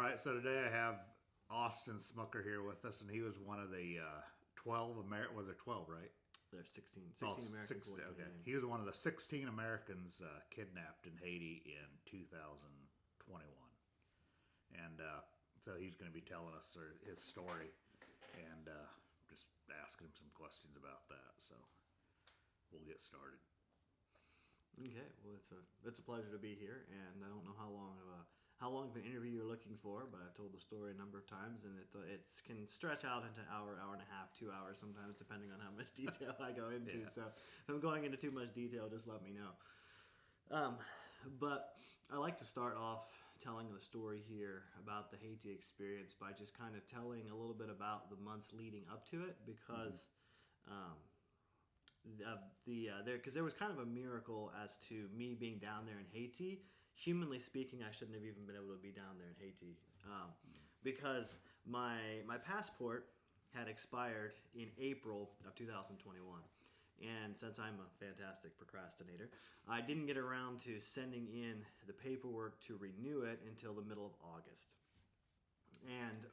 right, so today I have Austin Smucker here with us, and he was one of the 12 Was there 12, right? There's 16 Oh, Americans. okay. He was one of the 16 Americans kidnapped in Haiti in 2021. And so he's going to be telling us his story and just asking him some questions about that. So we'll get started. Okay, well it's a pleasure to be here, and I don't know how long of an interview you're looking for, but I've told the story a number of times, and it can stretch out into hour and a half, 2 hours sometimes, depending on how much detail I go into. Yeah. So if I'm going into too much detail, just let me know. But I like to start off telling the story here about the Haiti experience by just kind of telling a little bit about the months leading up to it, because because there was kind of a miracle as to me being down there in Haiti. Humanly speaking, I shouldn't have even been able to be down there in Haiti, because my passport had expired in April of 2021. And since I'm a fantastic procrastinator, I didn't get around to sending in the paperwork to renew it until the middle of August. And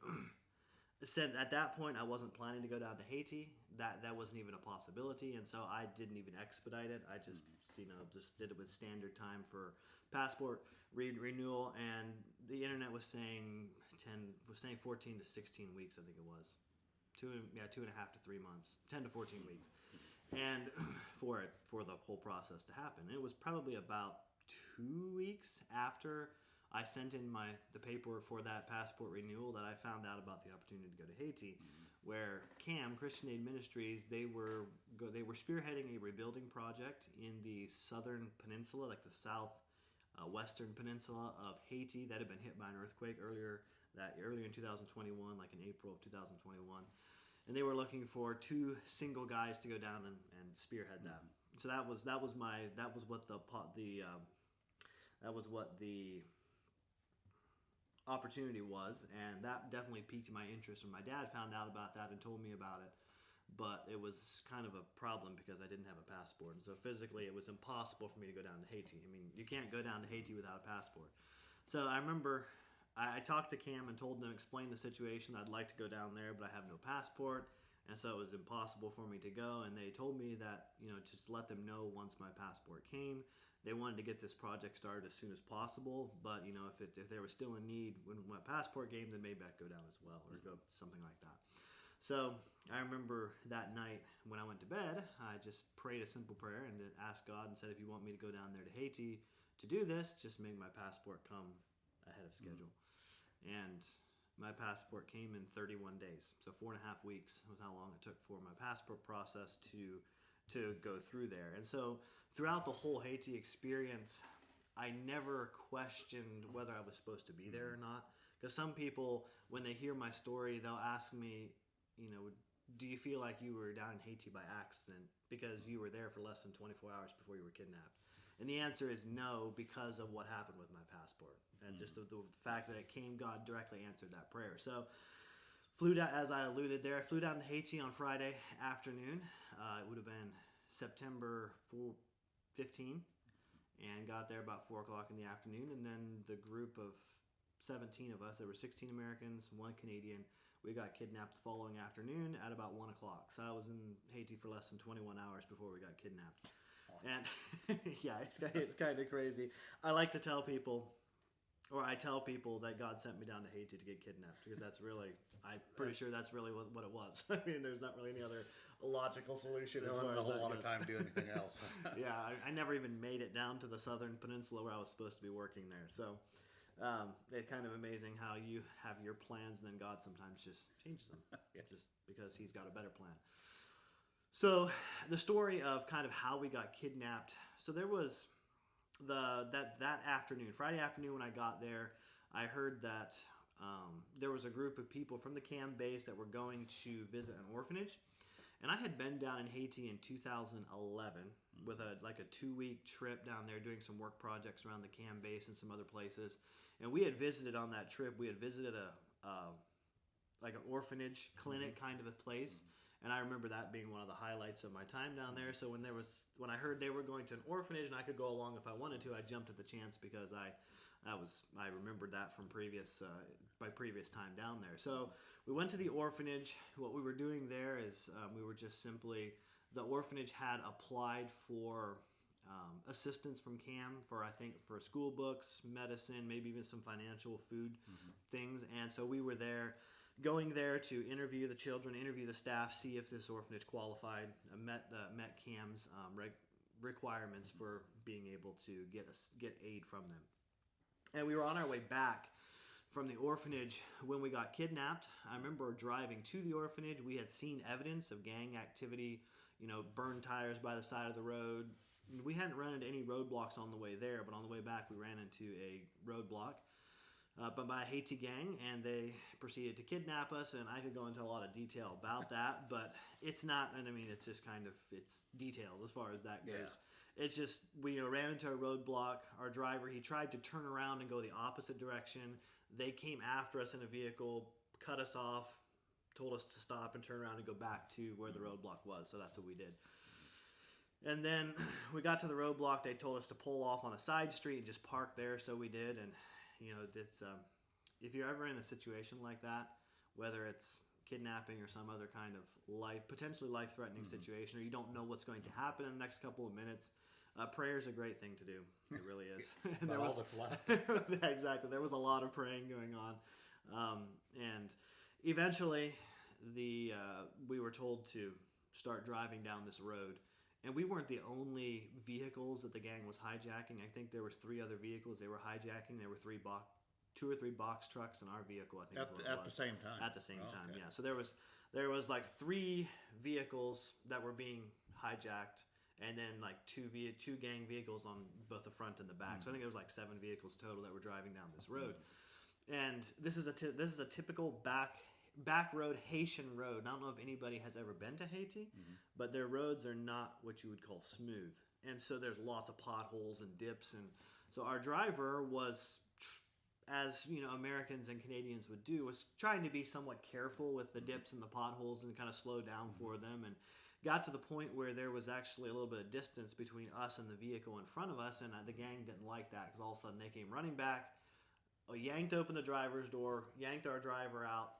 said at that point I wasn't planning to go down to Haiti. That wasn't even a possibility, and so I didn't even expedite it. I just just did it with standard time for passport renewal, and the internet was saying 14 to 16 weeks. I think it was 2.5 to 3 months, 10 to 14 weeks, and for the whole process to happen. And it was probably about 2 weeks after I sent in the paperwork for that passport renewal that I found out about the opportunity to go to Haiti, where CAM, Christian Aid Ministries, they were spearheading a rebuilding project in the southern peninsula, like the south western peninsula of Haiti, that had been hit by an earthquake earlier in 2021, like in April of 2021, and they were looking for 2 single guys to go down and spearhead that. So that was what the opportunity was, and that definitely piqued my interest when my dad found out about that and told me about it. But it was kind of a problem because I didn't have a passport, and so physically it was impossible for me to go down to Haiti. I mean, you can't go down to Haiti without a passport. So I remember I talked to Cam and told them, explain the situation. I'd like to go down there, but I have no passport, and so it was impossible for me to go. And they told me that, just let them know once my passport came. They wanted to get this project started as soon as possible, but if there was still a need when my passport came, then maybe I'd go down as well, or go something like that. So I remember that night when I went to bed, I just prayed a simple prayer and asked God and said, if you want me to go down there to Haiti to do this, just make my passport come ahead of schedule. And my passport came in 31 days. So 4.5 weeks was how long it took for my passport process to go through there. And so throughout the whole Haiti experience, I never questioned whether I was supposed to be there or not. Because some people, when they hear my story, they'll ask me, do you feel like you were down in Haiti by accident because you were there for less than 24 hours before you were kidnapped? And the answer is no, because of what happened with my passport. And just the fact that it came, God directly answered that prayer. So flew down, as I alluded there, I flew down to Haiti on Friday afternoon. It would have been September 15, and got there about 4 o'clock in the afternoon. And then the group of 17 of us, there were 16 Americans, 1 Canadian, we got kidnapped the following afternoon at about 1 o'clock. So I was in Haiti for less than 21 hours before we got kidnapped. And yeah, it's kind of crazy. I tell people that God sent me down to Haiti to get kidnapped, because I'm pretty sure that's really what it was. I mean, there's not really any other logical solution as far A as whole that lot goes. of time to do anything else. Yeah, I never even made it down to the southern peninsula where I was supposed to be working there. So it's kind of amazing how you have your plans and then God sometimes just changes them, just because he's got a better plan. So the story of kind of how we got kidnapped. So there was that afternoon, Friday afternoon, when I got there, I heard that there was a group of people from the CAM base that were going to visit an orphanage. And I had been down in Haiti in 2011 with a 2-week trip down there doing some work projects around the CAM base and some other places. And we had visited on that trip. We had visited an orphanage clinic kind of a place. And I remember that being one of the highlights of my time down there. So when I heard they were going to an orphanage and I could go along if I wanted to, I jumped at the chance, because I I remembered that from my previous time down there. So we went to the orphanage. What we were doing there is we were just simply, the orphanage had applied for assistance from CAM for school books, medicine, maybe even some financial food things. And so we were going there to interview the children, interview the staff, see if this orphanage qualified, met CAM's requirements for being able to get aid from them. And we were on our way back from the orphanage when we got kidnapped. I remember driving to the orphanage. We had seen evidence of gang activity, burned tires by the side of the road. We hadn't run into any roadblocks on the way there, but on the way back we ran into a roadblock by a Haiti gang, and they proceeded to kidnap us. And I could go into a lot of detail about that, but it's not, and I mean, it's just it's details as far as that goes. Yeah. It's just, we ran into a roadblock. Our driver, he tried to turn around and go the opposite direction. They came after us in a vehicle, cut us off, told us to stop and turn around and go back to where the roadblock was. So that's what we did. And then we got to the roadblock. They told us to pull off on a side street and just park there. So we did. And, it's if you're ever in a situation like that, whether it's kidnapping or some other kind of potentially life-threatening situation, or you don't know what's going to happen in the next couple of minutes, prayer is a great thing to do. It really is. There was that's left. Yeah, exactly. There was a lot of praying going on, and eventually, we were told to start driving down this road. And we weren't the only vehicles that the gang was hijacking. I think there was 3 other vehicles they were hijacking. There were 2 or 3 box trucks and our vehicle, I think. At the same time. At the same time, okay. Yeah. So there was like 3 vehicles that were being hijacked, and then like 2 gang vehicles on both the front and the back. So I think it was like 7 vehicles total that were driving down this road. And this is a typical back road, Haitian road. I don't know if anybody has ever been to Haiti, but their roads are not what you would call smooth. And so there's lots of potholes and dips. And so our driver was, as Americans and Canadians would do, was trying to be somewhat careful with the dips and the potholes and kind of slow down for them, and got to the point where there was actually a little bit of distance between us and the vehicle in front of us, and the gang didn't like that, because all of a sudden they came running back, yanked open the driver's door, yanked our driver out,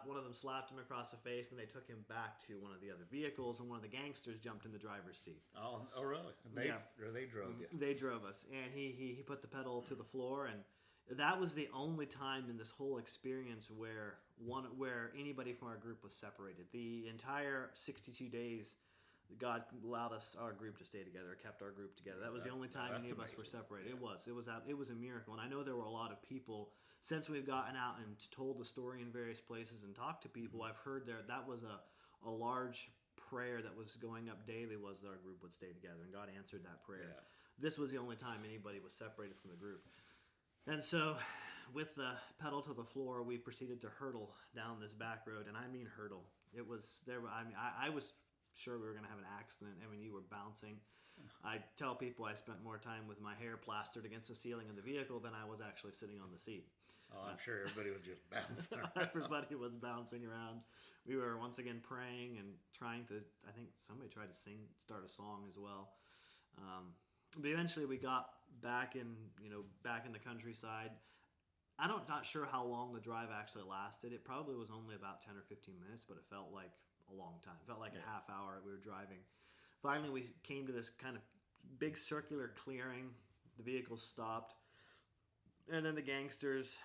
one of them slapped him across the face, and they took him back to one of the other vehicles, and one of the gangsters jumped in the driver's seat. Oh really? They drove you. They drove us, and he put the pedal to the floor, and that was the only time in this whole experience where anybody from our group was separated. The entire 62 days, God allowed our group to stay together, kept our group together. That was the only time any of us were separated. Yeah. It was a miracle, and I know there were a lot of people. Since we've gotten out and told the story in various places and talked to people, I've heard that was a large prayer that was going up daily, was that our group would stay together, and God answered that prayer. Yeah. This was the only time anybody was separated from the group. And so, with the pedal to the floor, we proceeded to hurtle down this back road, and I mean hurtle. It was there. I was sure we were going to have an accident. I mean, you were bouncing. I tell people I spent more time with my hair plastered against the ceiling of the vehicle than I was actually sitting on the seat. Oh, I'm sure everybody was just bouncing around. Everybody was bouncing around. We were once again praying and trying to, I think somebody tried to start a song as well. But eventually we got back in the countryside. I'm not sure how long the drive actually lasted. It probably was only about 10 or 15 minutes, but it felt like a long time. It felt like a half hour we were driving. Finally, we came to this kind of big circular clearing. The vehicle stopped. And then the gangsters,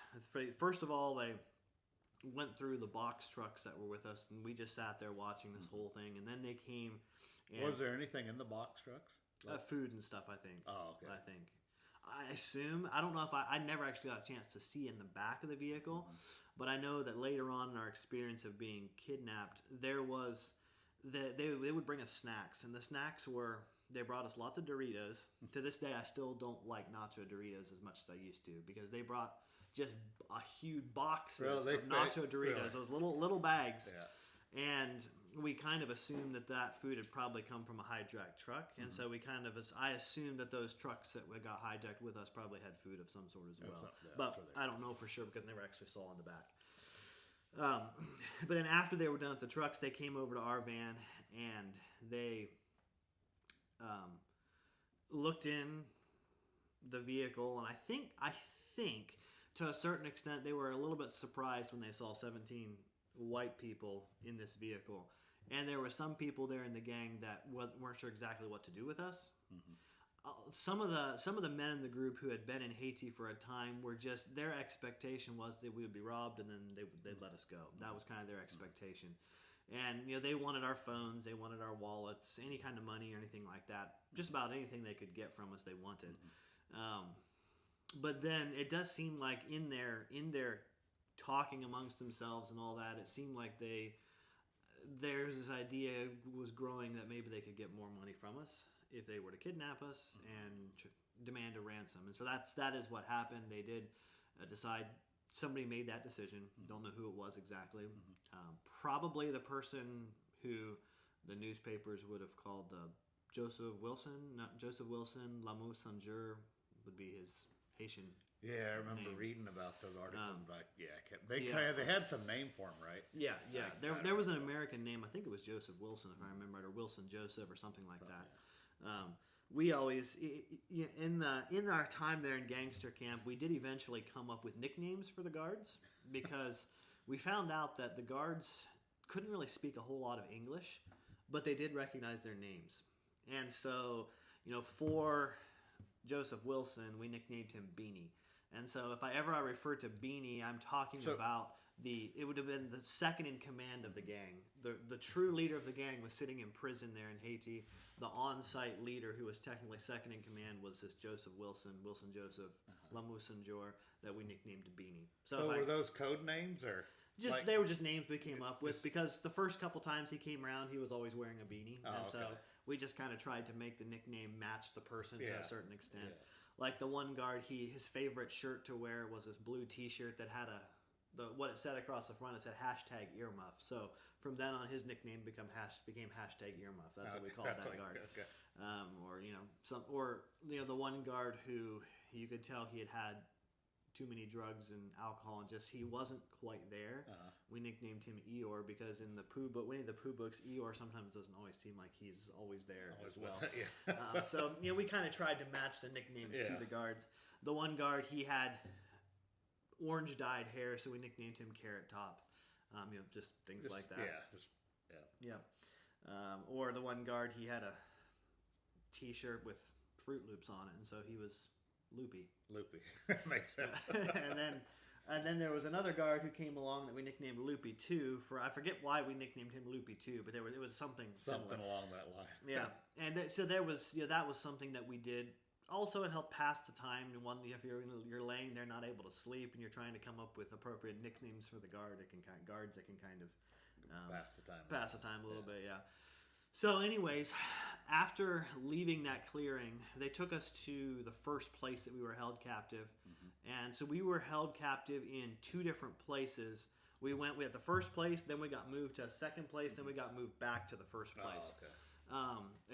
first of all, they went through the box trucks that were with us, and we just sat there watching this whole thing. And then they came. And was there anything in the box trucks? Food and stuff, I think. Oh, okay. I assume. I don't know if I never actually got a chance to see in the back of the vehicle, but I know that later on in our experience of being kidnapped, there was they would bring us snacks, and the snacks were, they brought us lots of Doritos. To this day, I still don't like nacho Doritos as much as I used to, because they brought just a huge boxes of nacho Doritos, really? Those little bags. Yeah. And we kind of assumed that food had probably come from a hijacked truck, and so I assumed that those trucks that got hijacked with us probably had food of some sort as well. But I don't know for sure, because I never actually saw in the back. But then after they were done with the trucks, they came over to our van, and they looked in the vehicle, and I think to a certain extent they were a little bit surprised when they saw 17 white people in this vehicle, and there were some people there in the gang that weren't sure exactly what to do with us. Some of the men in the group who had been in Haiti for a time were just, their expectation was that we would be robbed and then they'd let us go. That was kind of their expectation. And they wanted our phones, they wanted our wallets, any kind of money or anything like that. Just about anything they could get from us, they wanted. But then it does seem like in their talking amongst themselves and all that, it seemed like there's this idea was growing that maybe they could get more money from us if they were to kidnap us and demand a ransom. And so that is what happened. They did decide. Somebody made that decision. Don't know who it was exactly. Probably the person who the newspapers would have called Joseph Wilson. Not Joseph Wilson. Lamu Sanjur would be his Haitian. Yeah, I remember reading about those articles. They had some name for him, right? Yeah. There was an American name. I think it was Joseph Wilson, if I remember right, or Wilson Joseph, or something like that. We always, in our time there in gangster camp, we did eventually come up with nicknames for the guards, because we found out that the guards couldn't really speak a whole lot of English, but they did recognize their names. And so, for Joseph Wilson, we nicknamed him Beanie. And so if I refer to Beanie, I'm talking about it would have been the second in command of the gang. The true leader of the gang was sitting in prison there in Haiti. The on-site leader, who was technically second in command, was this Joseph Wilson Joseph, Lamu Sanjur, that we nicknamed Beanie. So were those code names, or they were just names we came up with, because the first couple times he came around, he was always wearing a beanie, so we just kind of tried to make the nickname match the person to a certain extent. Yeah. Like the one guard, his favorite shirt to wear was this blue T-shirt that had what it said across the front. It said #earmuff. So from then on, his nickname became #earmuff. That's what we called that guard. Okay. The one guard who you could tell he had too many drugs and alcohol, and just he wasn't quite there. We nicknamed him Eeyore, because in the Winnie the Pooh books, Eeyore sometimes doesn't always seem like he's always there as well. So we kind of tried to match the nicknames to the guards. The one guard, he had orange dyed hair, so we nicknamed him Carrot Top. Just things like that. Or the one guard, he had a T-shirt with Fruit Loops on it, and so he was Loopy. Makes sense. and then there was another guard who came along that we nicknamed Loopy 2. I forget why we nicknamed him Loopy 2, but it was something similar. Along that line. Yeah, and so there was that was something that we did. Also, it helped pass the time. If you're laying there not able to sleep and you're trying to come up with appropriate nicknames for the guards that can kind of pass the time a little bit. Yeah. So, anyways, after leaving that clearing, they took us to the first place that we were held captive, and so we were held captive in two different places. We had the first place, then we got moved to a second place, then we got moved back to the first place.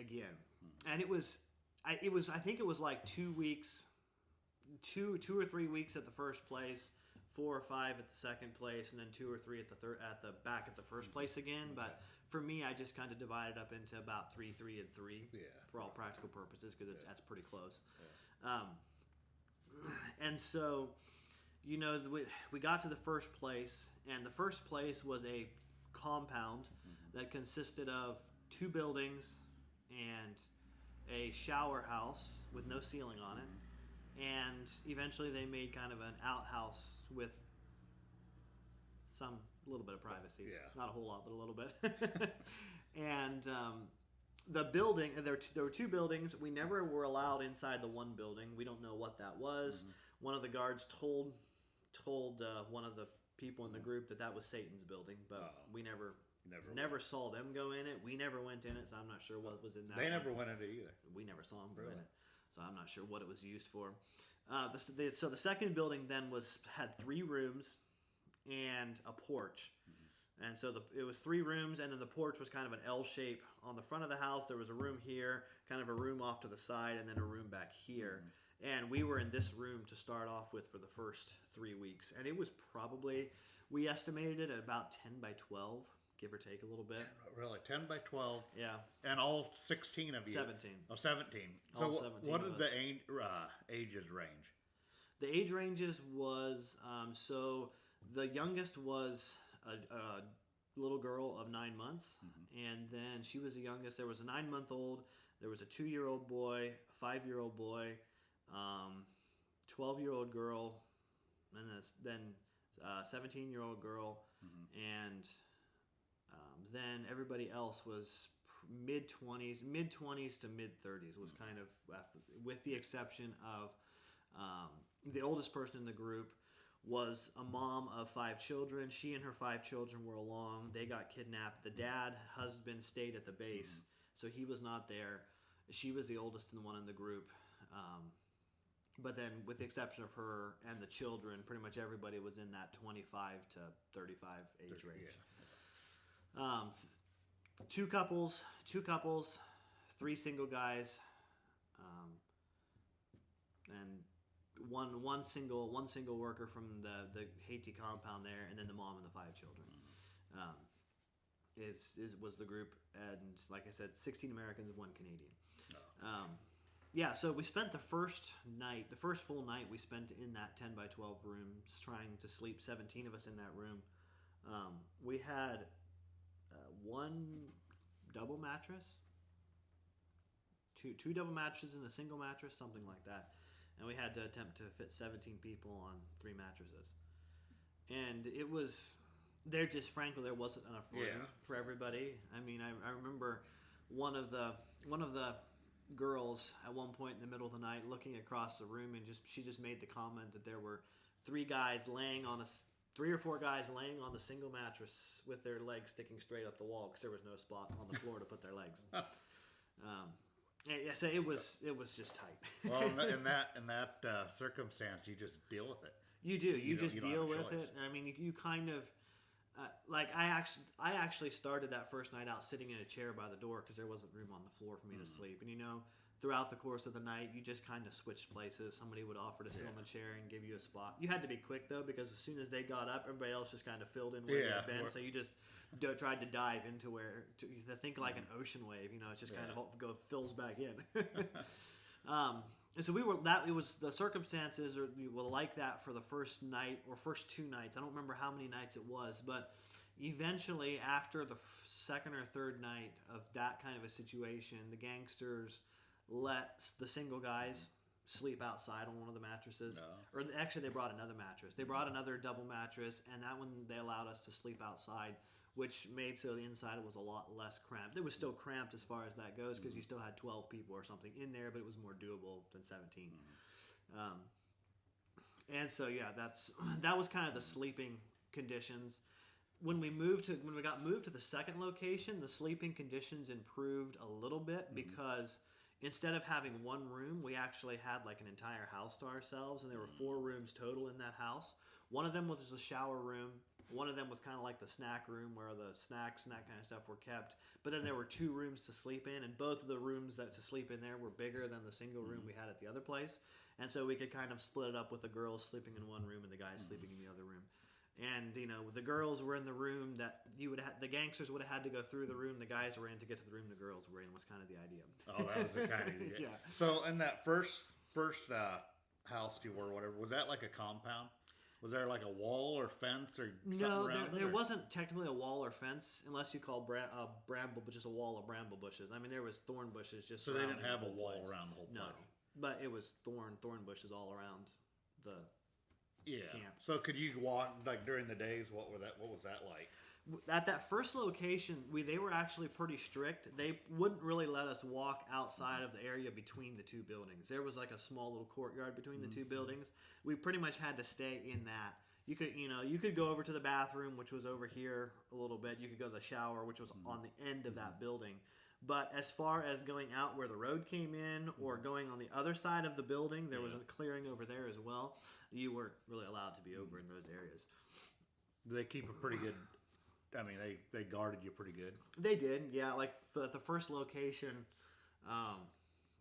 Again, and it was I think it was like 2 weeks, 2 or 3 weeks at the first place, 4 or 5 at the second place, and then 2 or 3 at the back at the first place again. But for me, I just kind of divided up into about 3, 3, and 3 for all practical purposes, because that's pretty close. Yeah. And so, we got to the first place, and the first place was a compound that consisted of 2 buildings and a shower house with no ceiling on it, and eventually they made kind of an outhouse with some little bit of privacy. Not a whole lot, but a little bit. And the building, there were 2 buildings. We never were allowed inside the one building. We don't know what that was. One of the guards told one of the people in the group that was Satan's building, but we never saw them go in it. We never went in it, so I'm not sure what was in that. They never went in it either. We never saw them go in it, so I'm not sure what it was used for. So the second building then had 3 rooms and a porch. And so it was 3 rooms, and then the porch was kind of an L shape on the front of the house. There was a room here, kind of a room off to the side, and then a room back here. And we were in this room to start off with for the first 3 weeks. And it was probably, we estimated it at about 10 by 12. give or take a little bit. Really, 10 by 12. Yeah, And all 16 of you. 17. Oh, 17. So All 17 what of did us. the ages range? The age ranges was so the youngest was a little girl of 9 months, and then she was the youngest. There was a 9-month-old, there was a 2-year-old boy, a 5-year-old boy, 12-year-old girl, and then 17-year-old girl, and then everybody else was mid-20s to mid-30s was kind of, with the exception of the oldest person in the group was a mom of 5 children. She and her 5 children were along. They got kidnapped. The husband stayed at the base, so he was not there. She was the oldest and the one in the group. But then, with the exception of her and the children, pretty much everybody was in that 25 to 35 age range. Yeah. Two couples, 3 single guys, and one single worker from the Haiti compound there, and then the mom and the 5 children. Was the group, and like I said, 16 Americans, 1 Canadian. Yeah, so we spent the first full night we spent in that 10 by 12 room, trying to sleep, 17 of us in that room. We had 1 double mattress, two double mattresses and a single mattress, something like that. And we had to attempt to fit 17 people on 3 mattresses. And it was, there wasn't enough room for everybody. I mean, I remember one of the girls at one point in the middle of the night looking across the room, and she just made the comment that there were 3 or 4 guys laying on the single mattress with their legs sticking straight up the wall because there was no spot on the floor to put their legs. Yeah, so it was just tight. Well, in that circumstance, you just deal with it. You do. You just don't deal have a with choice. it. I mean, you kind of like I actually started that first night out sitting in a chair by the door because there wasn't room on the floor for me to sleep. And throughout the course of the night, you just kind of switched places. Somebody would offer to sit on the chair and give you a spot. You had to be quick though, because as soon as they got up, everybody else just kind of filled in where they had been. So you just tried to dive into to think like an ocean wave. It's just kind of fills back in. So it was the circumstances were like that for the first night or first 2 nights. I don't remember how many nights it was, but eventually after the second or third night of that kind of a situation, the gangsters let the single guys sleep outside on one of the mattresses. No. Or actually, they brought another mattress. They brought another double mattress, and that one they allowed us to sleep outside, which made so the inside was a lot less cramped. It was still cramped as far as that goes because you still had 12 people or something in there, but it was more doable than 17. And so that was kind of the sleeping conditions. When we got moved to the second location, the sleeping conditions improved a little bit because instead of having 1 room, we actually had like an entire house to ourselves, and there were 4 rooms total in that house. One of them was a shower room. One of them was kind of like the snack room where the snacks and that kind of stuff were kept. But then there were 2 rooms to sleep in, and both of the rooms to sleep in there were bigger than the single room we had at the other place. And so we could kind of split it up with the girls sleeping in one room and the guys sleeping in the other room. And the girls were in the room that the gangsters would have had to go through the room the guys were in to get to the room the girls were in, was kind of the idea. Oh, that was the kind of idea. Yeah. So in that first house you were, whatever, was that like a compound? Was there like a wall or fence or something around it? There wasn't technically a wall or fence, unless you call bramble, but just a wall of bramble bushes. I mean, there was thorn bushes just. So they didn't have a wall around the whole place. No, but it was thorn bushes all around the camp. So could you walk like during the days? What was that like? At that first location, they were actually pretty strict. They wouldn't really let us walk outside of the area between the 2 buildings. There was like a small little courtyard between the 2 buildings. We pretty much had to stay in that. You could go over to the bathroom, which was over here a little bit. You could go to the shower, which was on the end of that building. But as far as going out where the road came in or going on the other side of the building, there was a clearing over there as well. You weren't really allowed to be over in those areas. They keep a pretty good. I mean, they guarded you pretty good. They did, yeah. Like for the first location,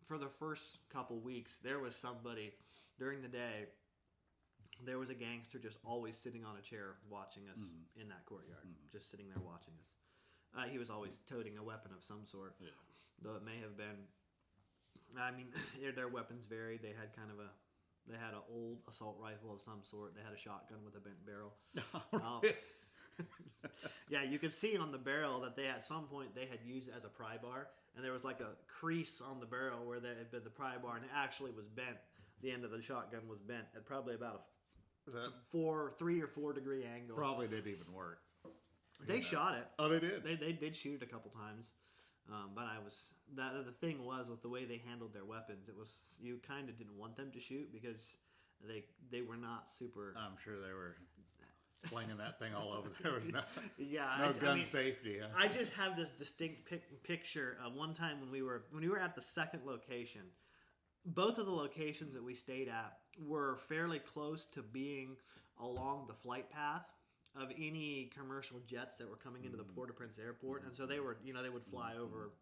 for the first couple weeks, there was somebody during the day. There was a gangster just always sitting on a chair watching us in that courtyard, just sitting there watching us. He was always toting a weapon of some sort. Yeah. Though it may have been. I mean, their weapons varied. They had they had an old assault rifle of some sort. They had a shotgun with a bent barrel. Yeah, you could see on the barrel that they at some point they had used it as a pry bar, and there was like a crease on the barrel where there had been the pry bar, and it actually was bent. The end of the shotgun was bent at probably about a 3 or 4 degree angle. Probably didn't even work. They shot it. Oh, they did. They did shoot it a couple times, but the thing was with the way they handled their weapons, it was you kind of didn't want them to shoot because they were not super. I'm sure they were flinging that thing all over. There was no yeah, gun safety. Huh? I just have this distinct picture of one time when we were at the second location. Both of the locations that we stayed at were fairly close to being along the flight path of any commercial jets that were coming into the Port-au-Prince airport, and so they were, they would fly over,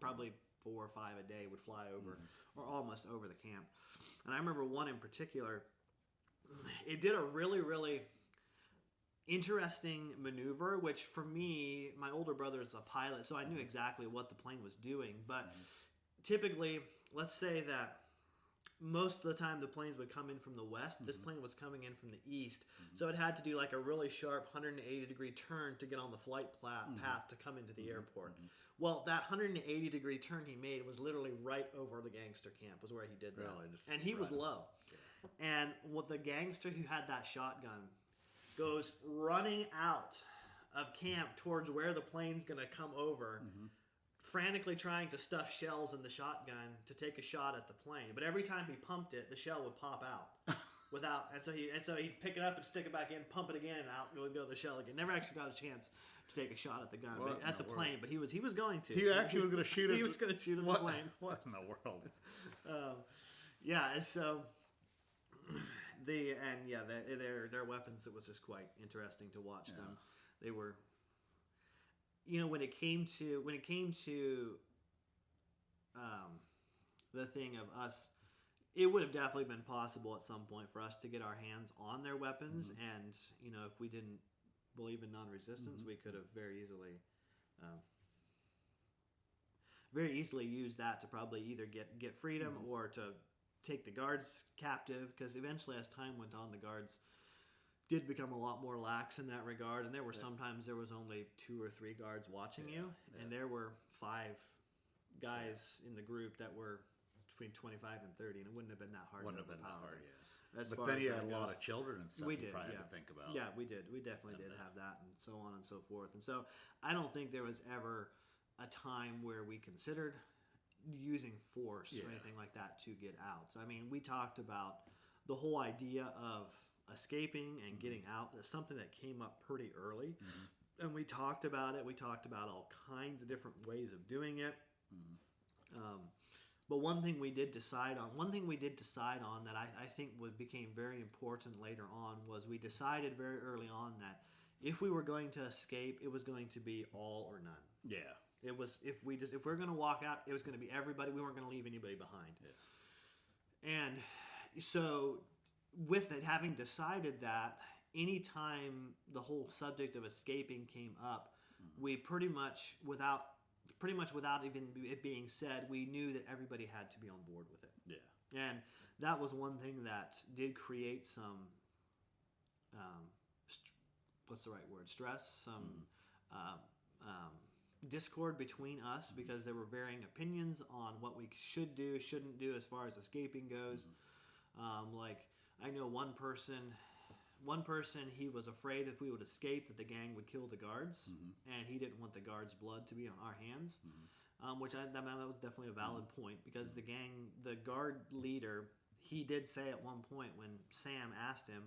probably 4 or 5 a day would fly over, or almost over the camp. And I remember one in particular. It did a really, really interesting maneuver, which for me, my older brother is a pilot, so I knew exactly what the plane was doing. But typically, let's say that most of the time the planes would come in from the west. This plane was coming in from the east, so it had to do like a really sharp 180-degree turn to get on the flight path to come into the airport. Well, that 180-degree turn he made was literally right over the gangster camp, was where he did that. Really? And he was low. And what the gangster who had that shotgun goes running out of camp towards where the plane's going to come over, frantically trying to stuff shells in the shotgun to take a shot at the plane. But every time he pumped it, the shell would pop out. And so he'd pick it up and stick it back in, pump it again, and out would go the shell again. Never actually got a chance to take a shot at the gun, at the plane, but he was going to. He actually was going to shoot it. He was going to shoot at the plane. What in the world? Yeah, and so their weapons. It was just quite interesting to watch them. They were, when it came to the thing of us. It would have definitely been possible at some point for us to get our hands on their weapons, and if we didn't believe in non-resistance, we could have very easily used that to probably either get freedom or to take the guards captive. Because eventually, as time went on, the guards did become a lot more lax in that regard, and there were sometimes there was only 2 or 3 guards watching you, and there were 5 guys in the group that were between 25 and 30, and it wouldn't have been that hard. Wouldn't have been that hard, But then you had a lot of children and stuff we you did, probably had to think about. Yeah, we did. We definitely did have that, and so on and so forth. And so I don't think there was ever a time where we considered using force or anything like that to get out. So, I mean, we talked about the whole idea of escaping and getting out. That's something that came up pretty early. And we talked about it. We talked about all kinds of different ways of doing it. But one thing we did decide on that I think became very important later on was we decided very early on that if we were going to escape, it was going to be all or none. Yeah. It was if we were going to walk out, it was going to be everybody. We weren't going to leave anybody behind. Yeah. And so with it having decided that, anytime the whole subject of escaping came up, we pretty much without even it being said, we knew that everybody had to be on board with it. Yeah. And that was one thing that did create some, what's the right word? Stress, some discord between us because there were varying opinions on what we should do, shouldn't do as far as escaping goes. Like, I know one person, he was afraid if we would escape that the gang would kill the guards, and he didn't want the guards' blood to be on our hands, which that was definitely a valid point because the guard leader, he did say at one point when Sam asked him,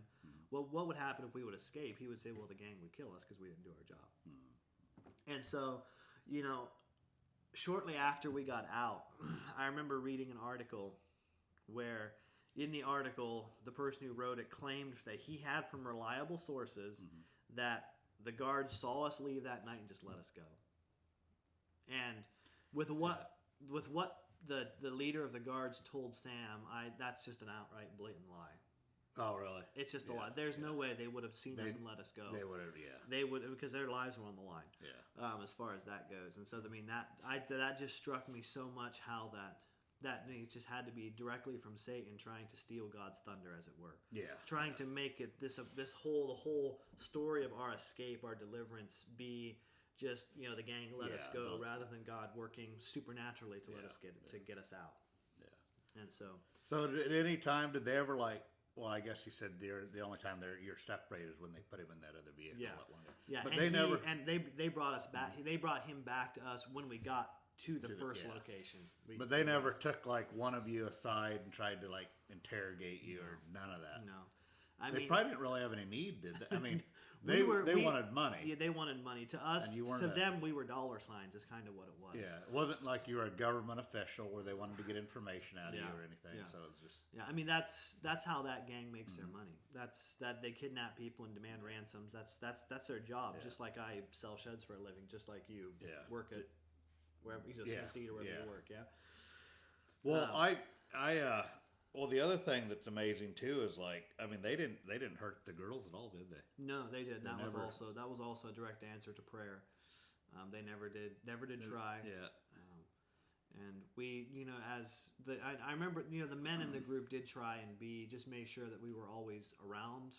well, what would happen if we would escape? He would say, well, the gang would kill us because we didn't do our job. And so, shortly after we got out, I remember reading an article where in the article, the person who wrote it claimed that he had from reliable sources that the guards saw us leave that night and just let us go. And with what the leader of the guards told Sam, that's just an outright blatant lie. Oh, really? It's just a lot. There's no way they would have seen us and let us go. They would have, yeah. They would, because their lives were on the line. Yeah. As far as that goes, and so I mean that just struck me so much how that it just had to be directly from Satan trying to steal God's thunder, as it were. Yeah. Trying to make it the whole story of our escape, our deliverance, be just the gang let us go, rather than God working supernaturally to let us get us out. Yeah. And so. So at any time did they ever like? Well, I guess you said the only time you're separated is when they put him in that other vehicle. Yeah. But they brought us back. They brought him back to us when we got to the first location. But they never took like one of you aside and tried to like interrogate you or none of that. No. They probably didn't really have any need, did they? I mean, they wanted money. Yeah, they wanted money. To us, to them, we were dollar signs. Is kind of what it was. Yeah, it wasn't like you were a government official where they wanted to get information out of you or anything. Yeah. So it's just I mean, that's how that gang makes their money. That they kidnap people and demand ransoms. That's their job. Just like I sell sheds for a living. Just like you work at wherever you just see or wherever you work. Yeah. Well, well, the other thing that's amazing too is like, I mean, they didn't hurt the girls at all, did they? No, they did. That was also a direct answer to prayer. They never did try. Yeah. And we, I remember, the men in the group did try and just make sure that we were always around.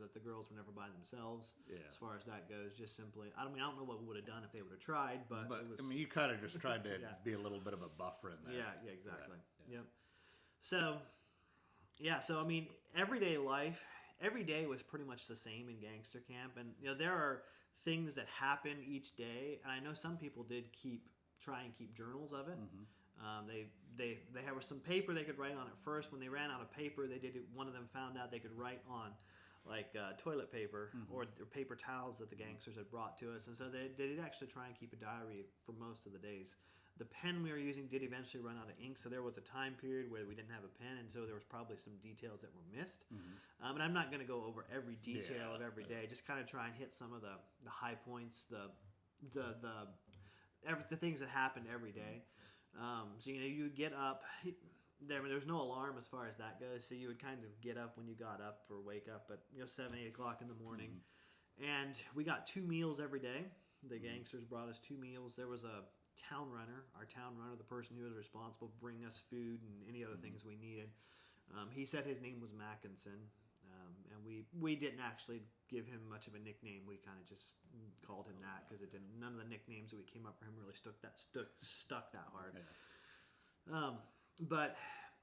That the girls were never by themselves. Yeah. As far as that goes, just simply, I don't know what we would have done if they would have tried, but it was, I mean, you kind of just tried to be a little bit of a buffer in there. Yeah, exactly. Yep. So I mean, everyday life, every day was pretty much the same in gangster camp, and there are things that happen each day, and I know some people did try and keep journals of it. They had some paper they could write on at first. When they ran out of paper, they did. One of them found out they could write on like toilet paper or paper towels that the gangsters had brought to us, and so they did actually try and keep a diary for most of the days. The pen we were using did eventually run out of ink, so there was a time period where we didn't have a pen, and so there was probably some details that were missed. And I'm not going to go over every detail of every day, just kind of try and hit some of the high points, the things that happened every day. So you would get up. There's no alarm as far as that goes, so you would kind of get up when you got up or wake up at 7, 8 o'clock in the morning. And we got 2 meals every day. The gangsters brought us 2 meals. There was our town runner, the person who was responsible for bringing us food and any other things we needed. He said his name was Mackinson, and we didn't actually give him much of a nickname. We kind of just called him that because none of the nicknames that we came up for him really stuck that hard. Yeah. But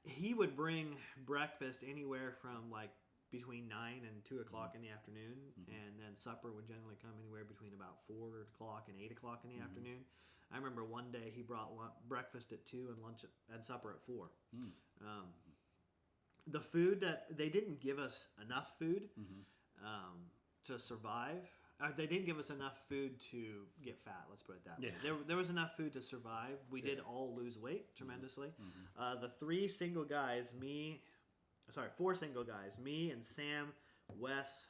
he would bring breakfast anywhere from like between 9 and 2 o'clock in the afternoon, and then supper would generally come anywhere between about 4 o'clock and 8 o'clock in the afternoon. I remember one day he brought breakfast at 2 and lunch and supper at 4. The food that they didn't give us enough food to survive. They didn't give us enough food to get fat. Let's put it that way. There was enough food to survive. We did all lose weight tremendously. The 4 single guys, me and Sam, Wes,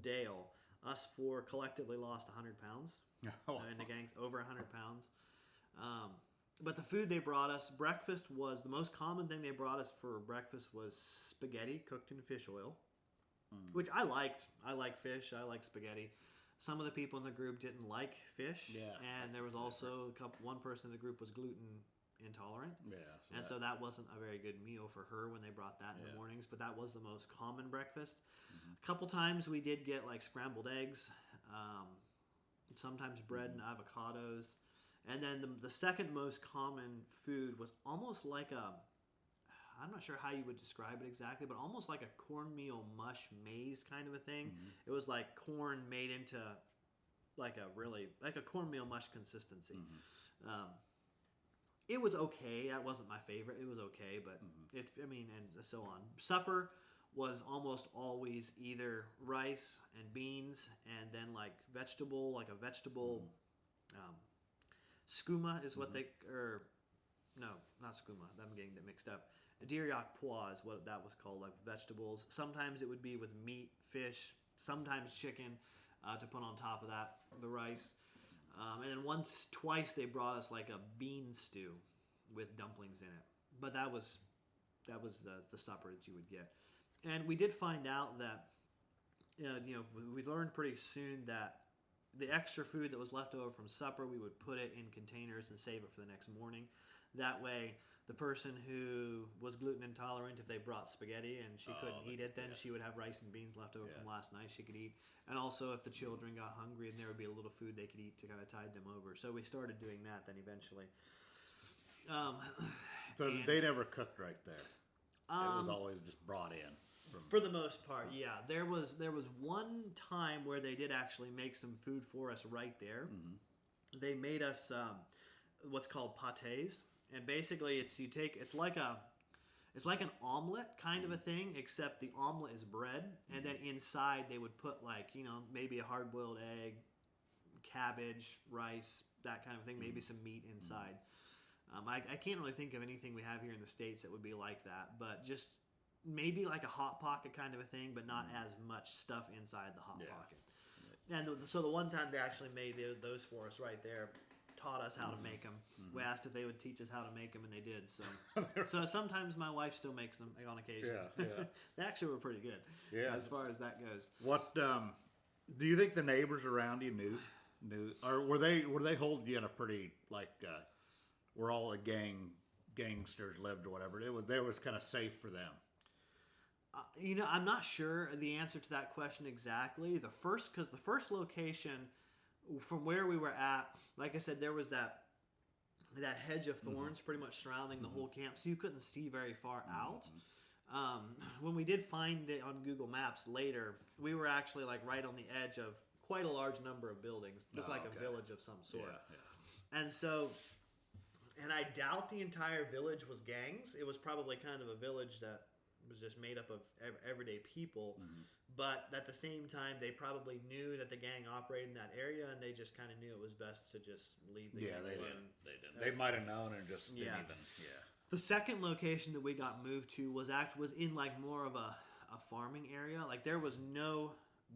Dale, us 4 collectively lost 100 pounds. In the gangs, over 100 pounds. But the food they brought us, breakfast was the most common thing they brought us for breakfast was spaghetti cooked in fish oil, which I liked. I like fish. I like spaghetti. Some of the people in the group didn't like fish, and there was also one person in the group was gluten intolerant, so that wasn't a very good meal for her when they brought that in the mornings. But that was the most common breakfast. A couple times we did get like scrambled eggs. Sometimes bread and avocados. And then the second most common food was almost like I'm not sure how you would describe it exactly, but almost like a cornmeal mush maize kind of a thing. It was like corn made into like a cornmeal mush consistency. It was okay. That wasn't my favorite. It was okay, but and so on. Supper was almost always either rice and beans and then like a vegetable skooma is what no, not skooma. I'm getting it mixed up. Diriyak pois is what that was called, like vegetables. Sometimes it would be with meat, fish, sometimes chicken to put on top of that, the rice. And then twice they brought us like a bean stew with dumplings in it. But that was the supper that you would get. And we did find out that, we learned pretty soon that the extra food that was left over from supper, we would put it in containers and save it for the next morning. That way, the person who was gluten intolerant, if they brought spaghetti and she couldn't eat it, then she would have rice and beans left over from last night she could eat. And also, if the children got hungry, and there would be a little food they could eat to kind of tide them over. So we started doing that then eventually. So they never cooked right there. It was always just brought in. For the most part, yeah. There was one time where they did actually make some food for us right there. Mm-hmm. They made us what's called pâtés, and basically it's like an omelet kind of a thing, except the omelet is bread, and then inside they would put maybe a hard-boiled egg, cabbage, rice, that kind of thing, maybe some meat inside. I can't really think of anything we have here in the States that would be like that, but just maybe like a Hot Pocket kind of a thing, but not as much stuff inside the Hot Pocket. And so the one time they actually made those for us right there, taught us how to make them. We asked if they would teach us how to make them, and they did. So sometimes my wife still makes them on occasion. They actually were pretty good as far as that goes. What do you think the neighbors around you knew, or were they holding you in a pretty where all the gangsters lived or whatever? It was kind of safe for them. I'm not sure the answer to that question exactly. Because the first location from where we were at, like I said, there was that hedge of thorns pretty much surrounding the whole camp, so you couldn't see very far out. When we did find it on Google Maps later, we were actually right on the edge of quite a large number of buildings. It looked like a village of some sort. And I doubt the entire village was gangs. It was probably kind of a village that was just made up of everyday people, but at the same time they probably knew that the gang operated in that area, and they just kind of knew it was best to just leave the gang alone. They might have known and just didn't even. The second location that we got moved to was in more of a farming area. There was no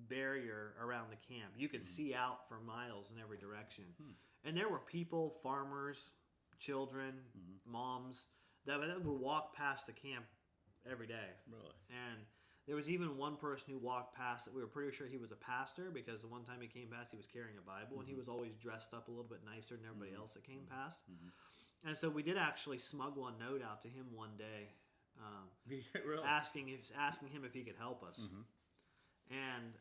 barrier around the camp. You could see out for miles in every direction, and there were people, farmers, children, moms that would walk past the camp every day. Really? And there was even one person who walked past that we were pretty sure he was a pastor, because the one time he came past he was carrying a Bible, and he was always dressed up a little bit nicer than everybody else that came past. And so we did actually smuggle a note out to him one day, really? asking him if he could help us. And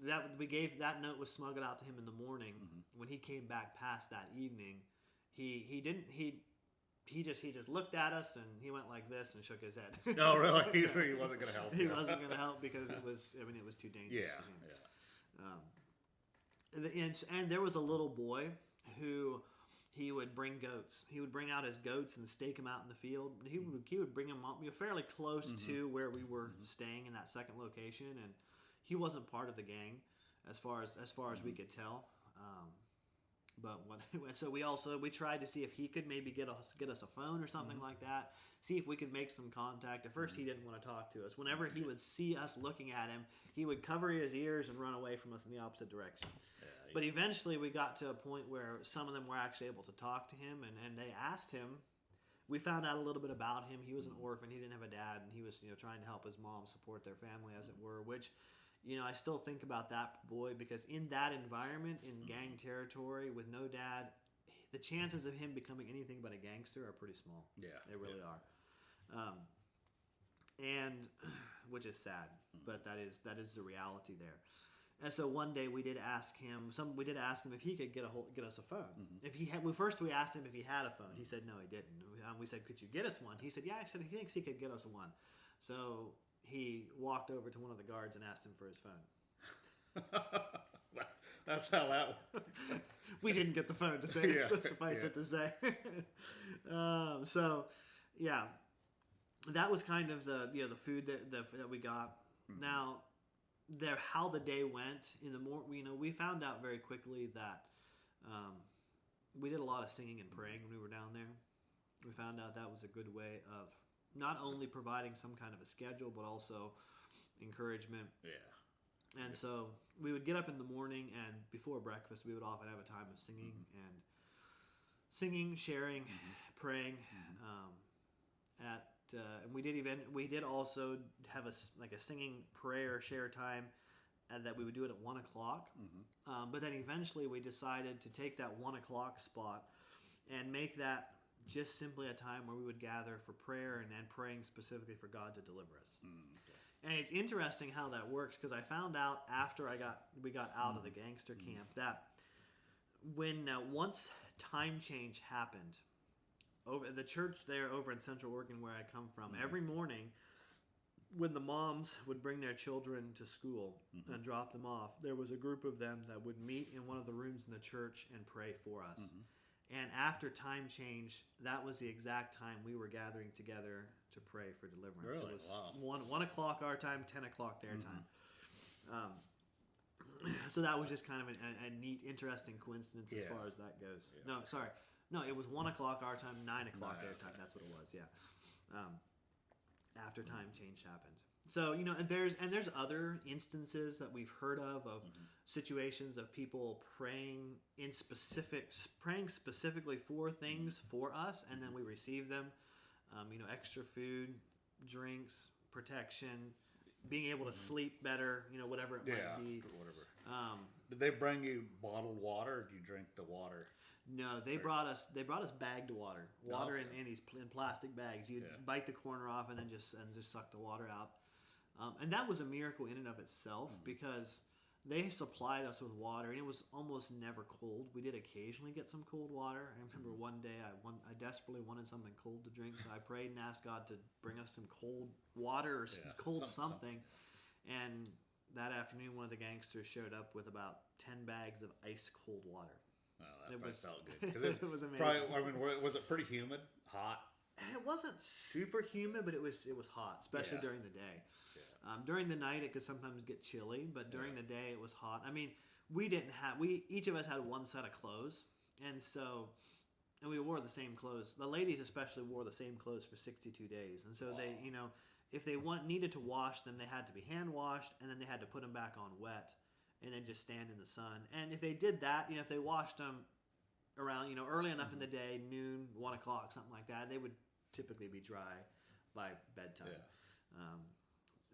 that note was smuggled out to him in the morning. When he came back past that evening, he just looked at us, and he went like this and shook his head. No, really? He wasn't going to help. He wasn't going to help because it was too dangerous for him. And there was a little boy who he would bring goats. He would bring out his goats and stake them out in the field. He would bring them up fairly close to where we were staying in that second location, and he wasn't part of the gang as far as we could tell. So we tried to see if he could maybe get us a phone or something like that. See if we could make some contact. At first, he didn't want to talk to us. Whenever he would see us looking at him, he would cover his ears and run away from us in the opposite direction. But eventually, we got to a point where some of them were actually able to talk to him, and they asked him. We found out a little bit about him. He was an orphan. He didn't have a dad, and he was trying to help his mom support their family, as it were, which. I still think about that boy, because in that environment, in gang territory, with no dad, the chances of him becoming anything but a gangster are pretty small. Yeah. They really are. And which is sad, but that is the reality there. And so one day we did ask him if he could get us a phone. If he had, we asked him if he had a phone. He said no, he didn't. We said, could you get us one? He said, yeah, actually, he thinks he could get us one. So he walked over to one of the guards and asked him for his phone. That's how that went. We didn't get the phone to say, suffice it to say. So, yeah, that was kind of the food that we got. Now, how the day went in the we found out very quickly that we did a lot of singing and praying when we were down there. We found out that was a good way of not only providing some kind of a schedule, but also encouragement. Yeah. And so we would get up in the morning, and before breakfast, we would often have a time of singing, sharing, praying. At and we did also have a singing prayer share time, and that we would do it at 1:00. But then eventually we decided to take that 1:00 spot and make that just simply a time where we would gather for prayer and praying specifically for God to deliver us. And it's interesting how that works, because I found out after we got out of the gangster camp that when once time change happened, over the church there over in Central Oregon where I come from, every morning when the moms would bring their children to school and drop them off, there was a group of them that would meet in one of the rooms in the church and pray for us. And after time change, that was the exact time we were gathering together to pray for deliverance. Really? It was Wow. 1:00 our time, 10:00 their time. So that was just kind of a neat, interesting coincidence as far as that goes. Yeah. No, sorry. No, it was 1:00 our time, 9:00 their time. That's what it was, yeah. After time change happened. So, and there's other instances that we've heard of situations of people praying specifically for things for us, and then we receive them. Extra food, drinks, protection, being able to sleep better, whatever it might be. Whatever. Did they bring you bottled water, or did you drink the water? No, they brought us bagged water in plastic bags. You'd bite the corner off and then just suck the water out. And that was a miracle in and of itself, because they supplied us with water, and it was almost never cold. We did occasionally get some cold water. I remember one day I desperately wanted something cold to drink, so I prayed and asked God to bring us some cold water or cold something. And that afternoon, one of the gangsters showed up with about 10 bags of ice cold water. Oh, that probably felt good. It was amazing. Was it pretty humid? Hot? It wasn't super humid, but it was hot, especially during the day. During the night, it could sometimes get chilly, but during the day, it was hot. I mean, each of us had one set of clothes, and we wore the same clothes. The ladies especially wore the same clothes for 62 days, and so they, if they needed to wash them, they had to be hand washed, and then they had to put them back on wet, and then just stand in the sun. And if they did that, if they washed them around, early enough in the day, noon, 1:00, something like that, they would typically be dry by bedtime.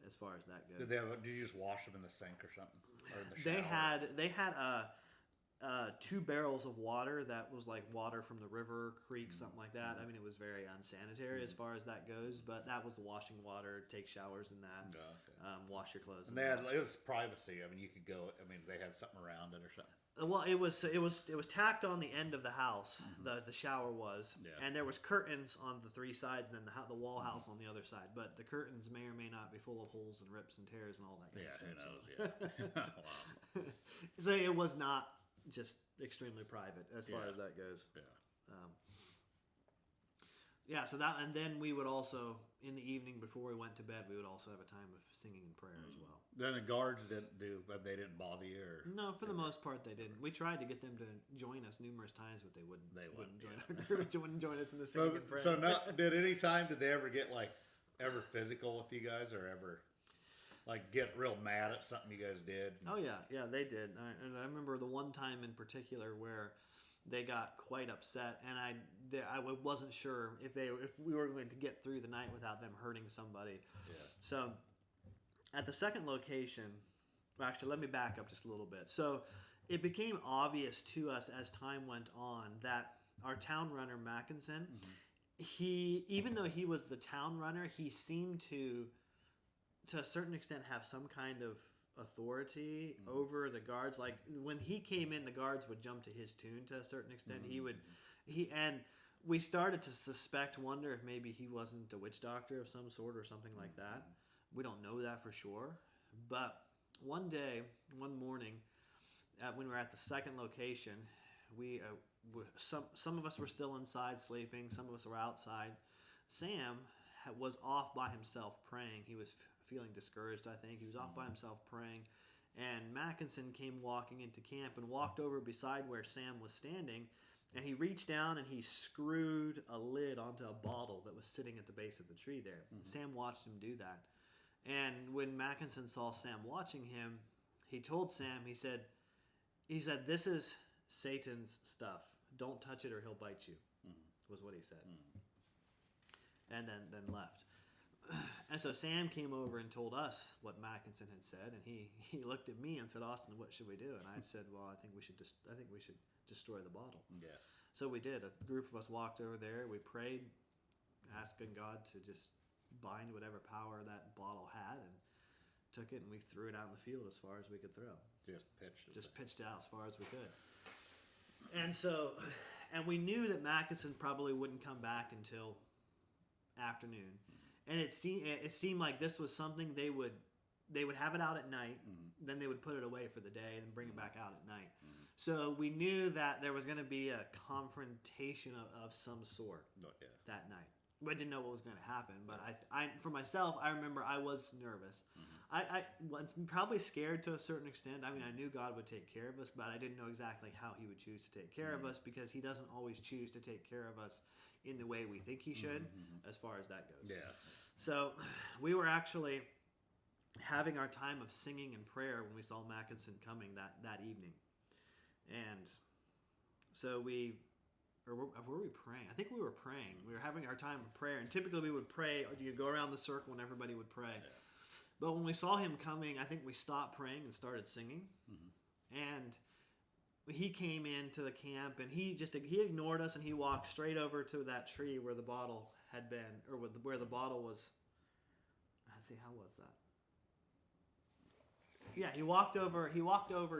As far as that goes, Did you just wash them in the sink or something, or in the shower? They had 2 barrels of water that was like water from the river, creek, something like that. I mean, it was very unsanitary as far as that goes, but that was the washing water. Take showers in that. Wash your clothes. And it was privacy. I mean, you could go. I mean, they had something around it or something. Well, it was tacked on the end of the house. The shower was, and there was curtains on the 3 sides, and then the wall house on the other side. But the curtains may or may not be full of holes and rips and tears and all that kind of stuff. Who knows? Wow. So it was not just extremely private as far as that goes. So that, and then we would also, in the evening before we went to bed, we would also have a time of singing and prayer as well. Then the guards they didn't bother you, or no, for the most part they didn't. We tried to get them to join us numerous times, but they wouldn't. They wouldn't join our group. They wouldn't join us in the singing and prayer. So did they ever get ever physical with you guys, or ever get real mad at something you guys did? Oh yeah, they did. And I remember the one time in particular where they got quite upset, and I wasn't sure if we were going to get through the night without them hurting somebody. So at the second location, actually, let me back up just a little bit. So it became obvious to us as time went on that our town runner Mackinson, even though he was the town runner, he seemed to a certain extent have some kind of authority over the guards. Like when he came in, the guards would jump to his tune to a certain extent. And we started to wonder if maybe he wasn't a witch doctor of some sort or something like that. We don't know that for sure. But one morning, when we were at the second location, some of us were still inside sleeping. Some of us were outside. Sam was off by himself praying. He was feeling discouraged, I think. He was off by himself praying. And Mackinson came walking into camp and walked over beside where Sam was standing. And he reached down and he screwed a lid onto a bottle that was sitting at the base of the tree there. Sam watched him do that. And when Mackinson saw Sam watching him, he told Sam, he said, "This is Satan's stuff. Don't touch it or he'll bite you," was what he said. And then left. And so Sam came over and told us what Mackinson had said, and he looked at me and said, "Austin, what should we do?" And I said, "Well, I think we should destroy the bottle." Yeah. So we did. A group of us walked over there. We prayed, asking God to just bind whatever power that bottle had, and took it and we threw it out in the field as far as we could throw. Just pitched it out as far as we could. And so, and we knew that Mackinson probably wouldn't come back until afternoon. And it seemed like this was something they would have it out at night, then they would put it away for the day and bring it back out at night. So we knew that there was going to be a confrontation of some sort that night. We didn't know what was going to happen, but I for myself, I remember I was nervous. I was probably scared to a certain extent. I mean, I knew God would take care of us, but I didn't know exactly how He would choose to take care of us, because He doesn't always choose to take care of us in the way we think He should, as far as that goes. Yeah. So we were actually having our time of singing and prayer when we saw Mackinson coming that evening. And so were we praying? I think we were praying. We were having our time of prayer, and typically we would pray. You'd go around the circle and everybody would pray. Yeah. But when we saw him coming, I think we stopped praying and started singing. And he came into the camp, and he ignored us, and he walked straight over to that tree where the bottle had been, or where the bottle was. Let's see, how was that? Yeah, he walked over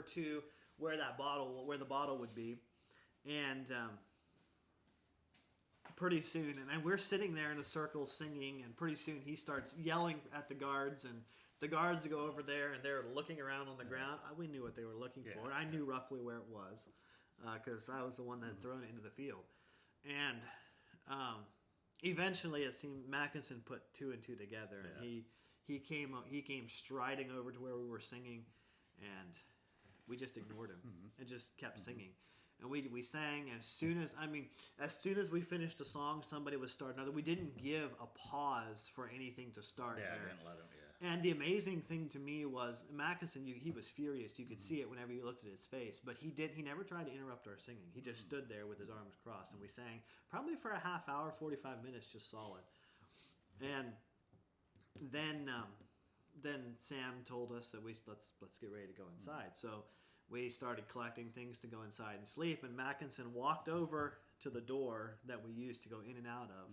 to where the bottle would be, and pretty soon, and we're sitting there in a circle singing, and pretty soon he starts yelling at the guards, and the guards go over there, and they're looking around on the ground. We knew what they were looking for. I knew roughly where it was, because I was the one that had thrown it into the field. And eventually, it seemed Mackinson put two and two together, and he came striding over to where we were singing, and we just ignored him and just kept singing. And we sang, and as soon as we finished a song, somebody would start another. We didn't give a pause for anything to start there. Didn't let him, And the amazing thing to me was Mackinson, he was furious. You could see it whenever you looked at his face. But he never tried to interrupt our singing. He just stood there with his arms crossed, and we sang probably for a half hour, 45 minutes, just solid. And then Sam told us that let's get ready to go inside. So we started collecting things to go inside and sleep, and Mackinson walked over to the door that we used to go in and out of,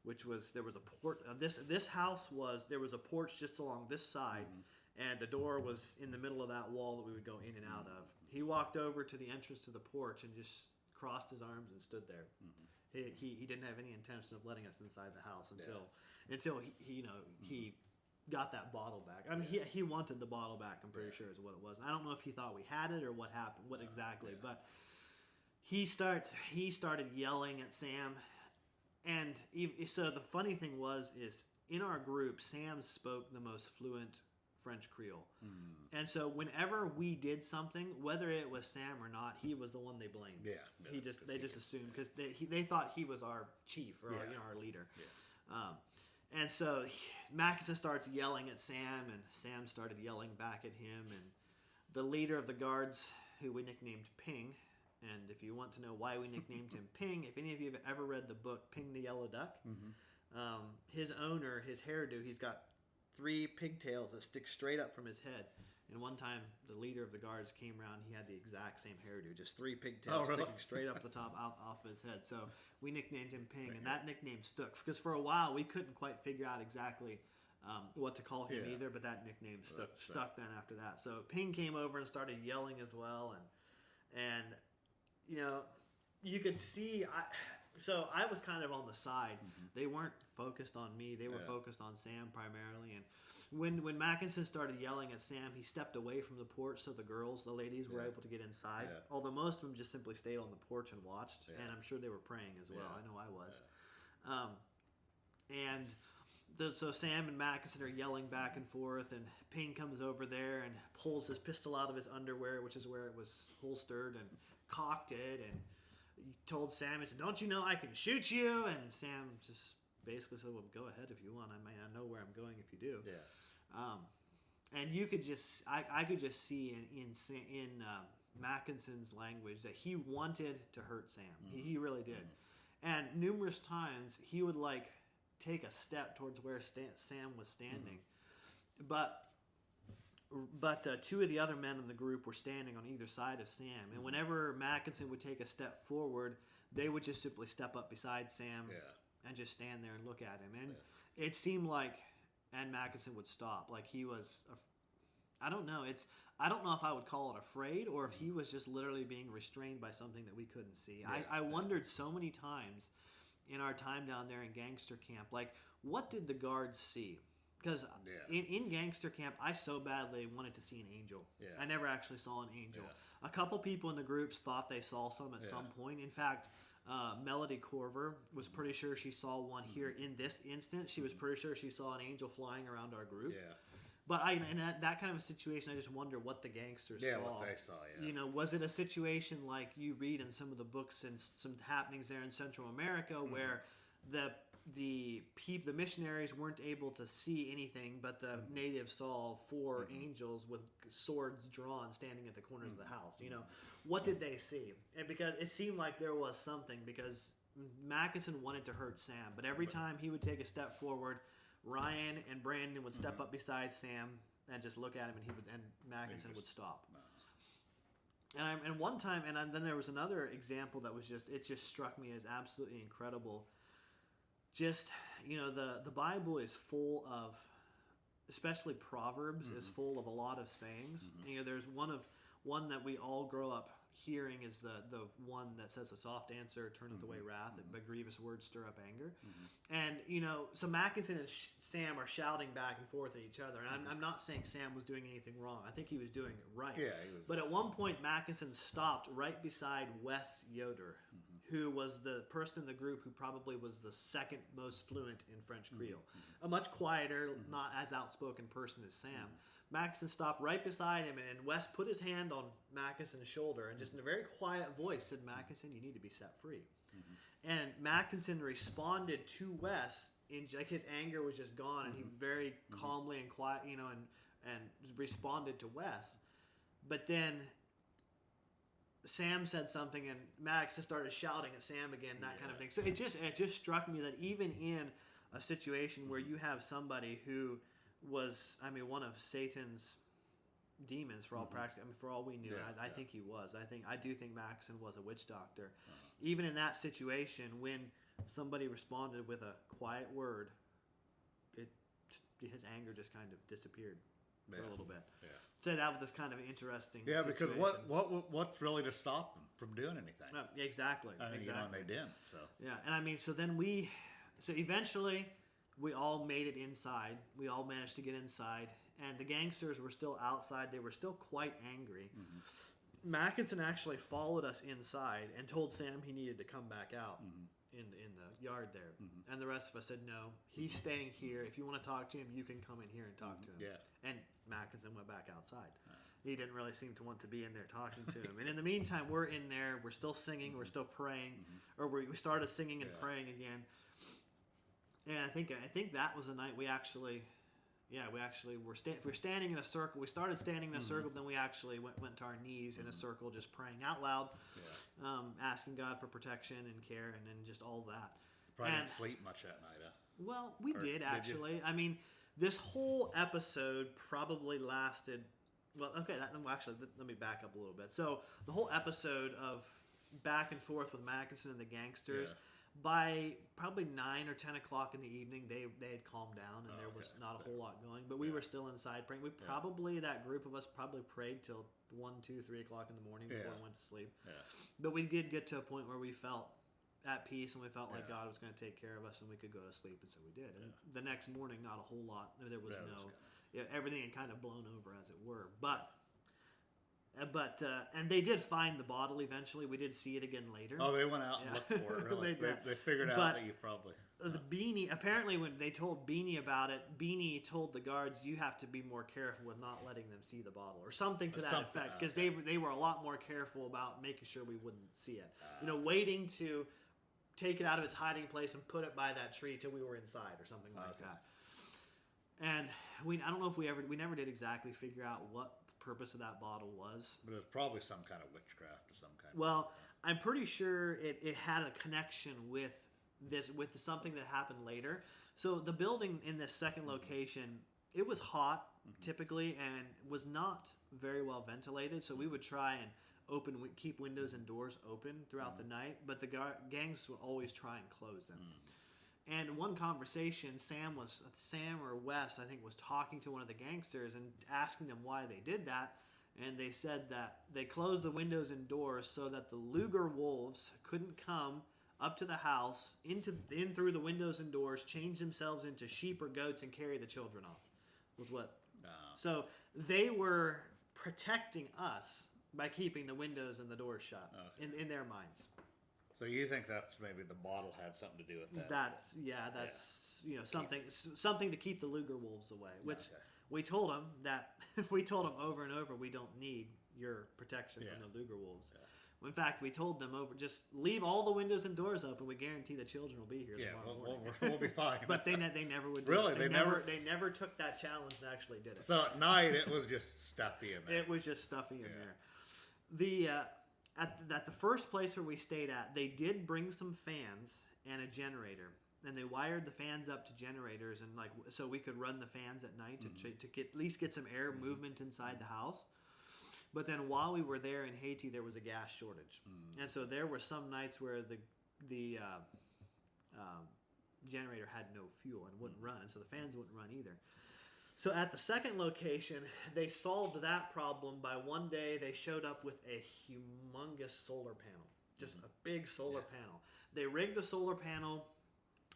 which was, there was a port. This house there was a porch just along this side, and the door was in the middle of that wall that we would go in and out of. He walked over to the entrance to the porch and just crossed his arms and stood there. He didn't have any intention of letting us inside the house until he got that bottle back. I mean, he wanted the bottle back, I'm pretty sure is what it was. I don't know if he thought we had it or what happened, exactly, but he started yelling at Sam. And so the funny thing is in our group, Sam spoke the most fluent French Creole. And so whenever we did something, whether it was Sam or not, he was the one they blamed. They just assumed, because they thought he was our chief or our leader. And so Mackinson starts yelling at Sam, and Sam started yelling back at him. And the leader of the guards, who we nicknamed Ping, and if you want to know why we nicknamed him Ping, if any of you have ever read the book Ping the Yellow Duck, his owner, his hairdo, he's got 3 pigtails that stick straight up from his head. And one time, the leader of the guards came around. He had the exact same hairdo, just 3 pigtails sticking straight up the top off his head. So we nicknamed him Ping, and that nickname stuck. Because for a while, we couldn't quite figure out exactly what to call him either, but that nickname stuck then after that. So Ping came over and started yelling as well, and you could see. So I was kind of on the side. They weren't focused on me. They were focused on Sam primarily. And when Mackinson started yelling at Sam, he stepped away from the porch so the ladies were able to get inside. Although most of them just simply stayed on the porch and watched. And I'm sure they were praying as well. I know I was. So Sam and Mackinson are yelling back and forth, and Ping comes over there and pulls his pistol out of his underwear, which is where it was holstered, and cocked it, and he told Sam, he said, "Don't you know I can shoot you?" And Sam just basically said, "Well, go ahead if you want. I may not know where I'm going if you do." And you could just, I could just see in Mackinson's language that he wanted to hurt Sam. He really did. And numerous times he would take a step towards where Sam was standing. But two of the other men in the group were standing on either side of Sam. And whenever Mackinson would take a step forward, they would just simply step up beside Sam and just stand there and look at him. And it seemed like, and Mackinson would stop. Like he was, I don't know. I don't know if I would call it afraid or if he was just literally being restrained by something that we couldn't see. I wondered so many times in our time down there in gangster camp, like, what did the guards see? Because in gangster camp, I so badly wanted to see an angel. Yeah. I never actually saw an angel. Yeah. A couple people in the groups thought they saw some at some point. In fact, Melody Corver was pretty sure she saw one here in this instance. She was pretty sure she saw an angel flying around our group. Yeah. But in that kind of a situation, I just wonder what the gangsters saw. Yeah, what they saw, You know, was it a situation like you read in some of the books and some happenings there in Central America where the missionaries weren't able to see anything, but the natives saw four angels with swords drawn standing at the corners of the house? You know, what did they see? And because it seemed like there was something, because Mackinson wanted to hurt Sam, but every time he would take a step forward, Ryan and Brandon would step up beside Sam and just look at him, and Mackinson would stop. No. And one time, and then there was another example that was it just struck me as absolutely incredible. Just, you know, the Bible is full of, especially Proverbs, is full of a lot of sayings. You know, there's one that we all grow up hearing is the one that says, a soft answer turneth away wrath, but grievous words stir up anger. And, you know, so Mackinson and Sam are shouting back and forth at each other. And I'm not saying Sam was doing anything wrong. I think he was doing it right. Yeah, but at one point, Mackinson stopped right beside Wes Yoder, who was the person in the group who probably was the second most fluent in French Creole. A much quieter, not as outspoken person as Sam. Mackinson stopped right beside him, and Wes put his hand on Mackinson's shoulder and just in a very quiet voice said, "Mackinson, you need to be set free." And Mackinson responded to Wes, like his anger was just gone, and he very calmly and quiet, you know, and responded to Wes. But then Sam said something, and Max just started shouting at Sam again, that kind of thing. So it just struck me that even in a situation where you have somebody who was, I mean, one of Satan's demons for all practice. I mean, for all we knew, I think he was. I do think Maxon was a witch doctor. Even in that situation, when somebody responded with a quiet word, his anger just kind of disappeared for a little bit. Yeah. So that was just kind of an interesting. Yeah, situation. Because what's really to stop them from doing anything? Exactly. I mean, exactly. You know, and they didn't. So yeah, and I mean, so eventually we all made it inside. We all managed to get inside, and the gangsters were still outside. They were still quite angry. Mackinson actually followed us inside and told Sam he needed to come back out in the yard there. And the rest of us said, no, he's staying here. If you want to talk to him, you can come in here and talk to him. Yeah. And Mackinson went back outside. He didn't really seem to want to be in there talking to him. And in the meantime, we're in there. We're still singing. We're still praying. Or we started singing and praying again. And I think that was the night we actually were standing in a circle. We started standing in a circle, then we actually went to our knees in a circle, just praying out loud, asking God for protection and care, and then just all that. Probably didn't sleep much that night, huh? Well, we did actually. I mean, this whole episode probably lasted. Well, okay. Let me back up a little bit. So the whole episode of back and forth with Mackinson and the gangsters. Yeah. By probably 9 or 10 o'clock in the evening, they had calmed down, and there was not a whole lot going. But we were still inside praying. That group of us probably prayed till 1, 2, 3 o'clock in the morning before I went to sleep. Yeah. But we did get to a point where we felt at peace, and we felt like God was going to take care of us, and we could go to sleep, and so we did. And the next morning, not a whole lot. There was everything had kind of blown over, as it were. But and they did find the bottle eventually. We did see it again later. Oh, they went out and looked for it. Really, they figured out that you probably. The Beanie, apparently, when they told Beanie about it, Beanie told the guards, "You have to be more careful with not letting them see the bottle," or something to that effect, because they were a lot more careful about making sure we wouldn't see it. Waiting to take it out of its hiding place and put it by that tree till we were inside, or something like that. And I don't know if we never did exactly figure out what purpose of that bottle was, but it was probably some kind of witchcraft of some kind. Well, I'm pretty sure it had a connection with something that happened later. So the building in this second location, it was hot typically and was not very well ventilated. So we would try and keep windows and doors open throughout the night, but the gangs would always try and close them. And one conversation, Sam or Wes, I think, was talking to one of the gangsters and asking them why they did that. And they said that they closed the windows and doors so that the Luger wolves couldn't come up to the house, in through the windows and doors, change themselves into sheep or goats, and carry the children off. So they were protecting us by keeping the windows and the doors shut in their minds. So you think that's maybe the bottle had something to do with that? That's something to keep the Luger wolves away. Which we told them over and over, we don't need your protection from the Luger wolves. Yeah. In fact, we told them just leave all the windows and doors open. We guarantee the children will be here tomorrow morning. We'll be fine. But they never would. Really, they never took that challenge and actually did it. So at night it was just stuffy in there. It was just stuffy in there. At the first place where we stayed at, they did bring some fans and a generator, and they wired the fans up to generators, and so we could run the fans at night to at least get some air movement inside the house. But then while we were there in Haiti, there was a gas shortage, and so there were some nights where the generator had no fuel and wouldn't run, and so the fans wouldn't run either. So at the second location, they solved that problem by one day they showed up with a humongous solar panel, just a big solar panel. They rigged a solar panel.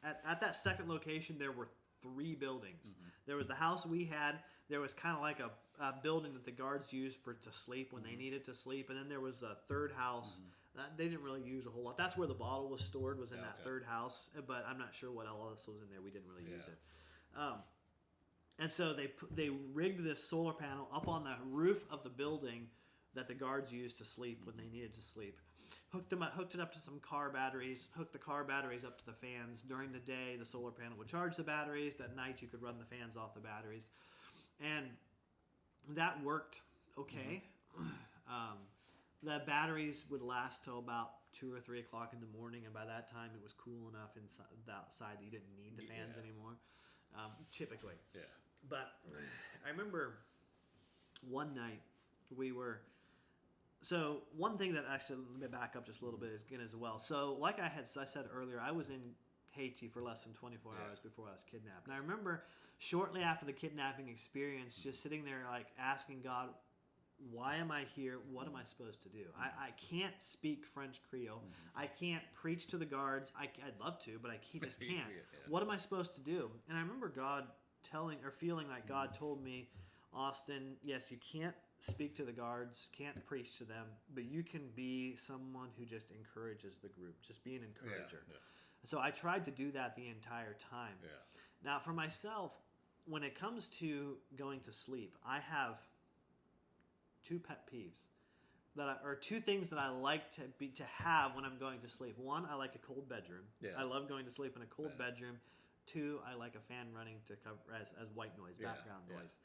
At that second location, there were 3 buildings. There was the house we had. There was kind of like a building that the guards used to sleep when they needed to sleep. And then there was a third house that they didn't really use a whole lot. That's where the bottle was stored, was in that third house. But I'm not sure what else was in there. We didn't really use it. And so they rigged this solar panel up on the roof of the building that the guards used to sleep when they needed to sleep. Hooked it up to some car batteries, hooked the car batteries up to the fans. During the day, the solar panel would charge the batteries. At night, you could run the fans off the batteries. And that worked okay. The batteries would last till about 2 or 3 o'clock in the morning, and by that time, it was cool enough outside that you didn't need the fans anymore, typically. Yeah. But I remember one night so one thing that actually, let me back up just a little bit again as well. So like I said earlier, I was in Haiti for less than 24 hours before I was kidnapped. And I remember shortly after the kidnapping experience, just sitting there asking God, why am I here? What am I supposed to do? I can't speak French Creole. I can't preach to the guards. I'd love to, but I just can't. What am I supposed to do? And I remember God feeling like God told me, Austin, yes, you can't speak to the guards, can't preach to them, but you can be someone who just encourages the group. Just be an encourager. So I tried to do that the entire time. Now, for myself, when it comes to going to sleep, I have 2 pet peeves or 2 things that I like to have when I'm going to sleep. 1, I like a cold bedroom. I love going to sleep in a cold bedroom. 2, I like a fan running to cover as white noise, background noise.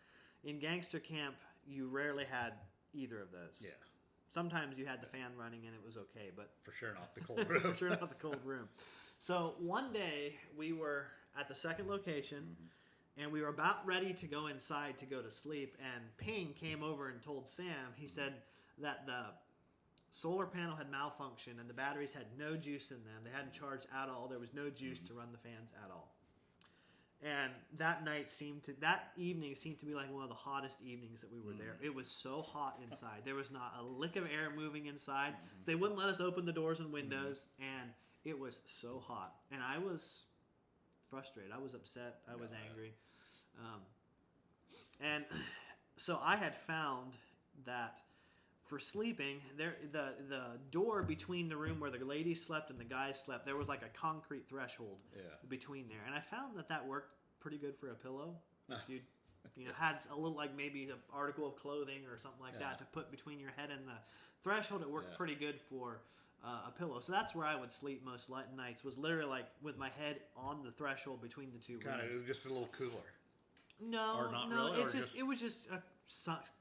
In gangster camp, you rarely had either of those. Sometimes you had the fan running and it was okay, but for sure not the cold room. For sure not the cold room. So one day we were at the second location, and we were about ready to go inside to go to sleep, and Ping came over and told Sam, he said that the solar panel had malfunctioned and the batteries had no juice in them. They hadn't charged at all. There was no juice to run the fans at all. And that evening seemed to be like one of the hottest evenings that we were there. It was so hot inside. There was not a lick of air moving inside. They wouldn't let us open the doors and windows, and it was so hot. And I was frustrated. I was upset. I was angry. And so I had found that for sleeping, the door between the room where the ladies slept and the guys slept, there was like a concrete threshold between there. And I found that worked pretty good for a pillow. If you had a little, like maybe an article of clothing or something like that to put between your head and the threshold, it worked pretty good for a pillow. So that's where I would sleep most nights, was literally like with my head on the threshold between the 2 rooms. Kind of just a little cooler. No, or not no, really, it was just a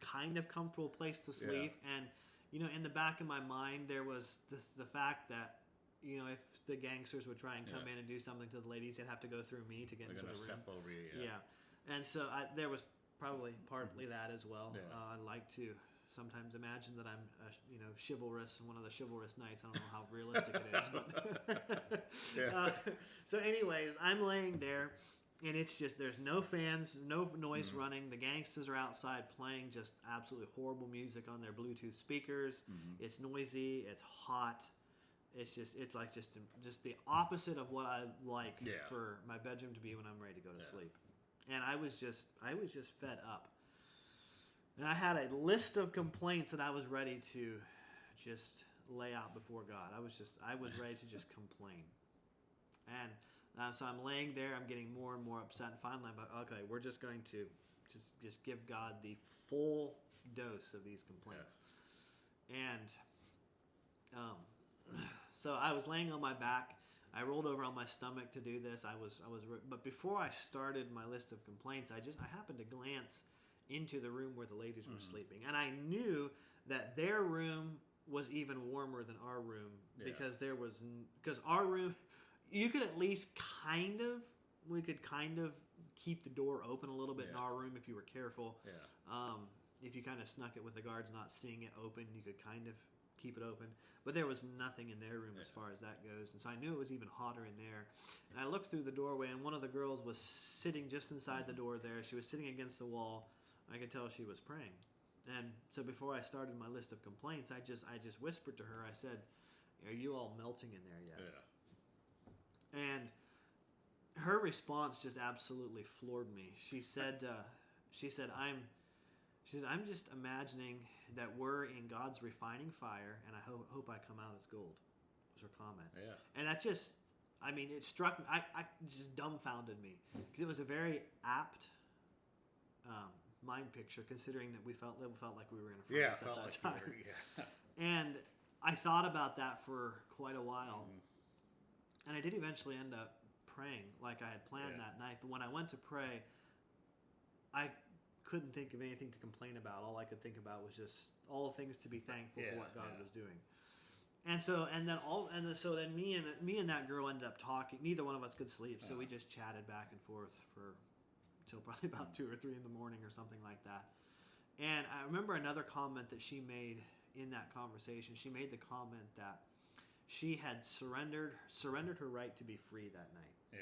kind of comfortable place to sleep, and in the back of my mind there was the fact that if the gangsters would try and come in and do something to the ladies, they'd have to go through me to get into the room. Step over you. Yeah. And so there was probably partly that as well. Yeah. I like to sometimes imagine that I'm, chivalrous, one of the chivalrous knights. I don't know how realistic it is, but so anyways, I'm laying there, and it's just there's no fans, no noise running. The gangsters are outside playing just absolutely horrible music on their Bluetooth speakers. It's noisy. It's hot. It's like the opposite of what I like for my bedroom to be when I'm ready to go to sleep. And I was just fed up. And I had a list of complaints that I was ready to just lay out before God. I was ready to just complain. And so I'm laying there, I'm getting more and more upset, and finally I'm like, okay, we're just going to just give God the full dose of these complaints. And so I was laying on my back. I rolled over on my stomach to do this. But before I started my list of complaints, I happened to glance into the room where the ladies were sleeping, and I knew that their room was even warmer than our room because our room, you could at least we could kind of keep the door open a little bit in our room if you were careful. If you kind of snuck it with the guards not seeing it open, you could kind of keep it open. But there was nothing in their room as far as that goes. And so I knew it was even hotter in there. And I looked through the doorway, and one of the girls was sitting just inside the door there. She was sitting against the wall. I could tell she was praying. And so before I started my list of complaints, I just whispered to her. I said, "Are you all melting in there yet?" Yeah. And her response just absolutely floored me. She said, I'm just imagining that we're in God's refining fire, and I hope I come out as gold," was her comment. Yeah. And that just, it struck me. I just dumbfounded me, because it was a very apt mind picture, considering that we felt like we were in a furnace at that time. And I thought about that for quite a while, and I did eventually end up praying like I had planned that night. But when I went to pray, I couldn't think of anything to complain about. All I could think about was just all the things to be thankful for what God was doing. And so then me and that girl ended up talking. Neither one of us could sleep, so we just chatted back and forth till probably about 2 or 3 in the morning or something like that. And I remember another comment that she made in that conversation. She made the comment that she had surrendered her right to be free that night. Yeah.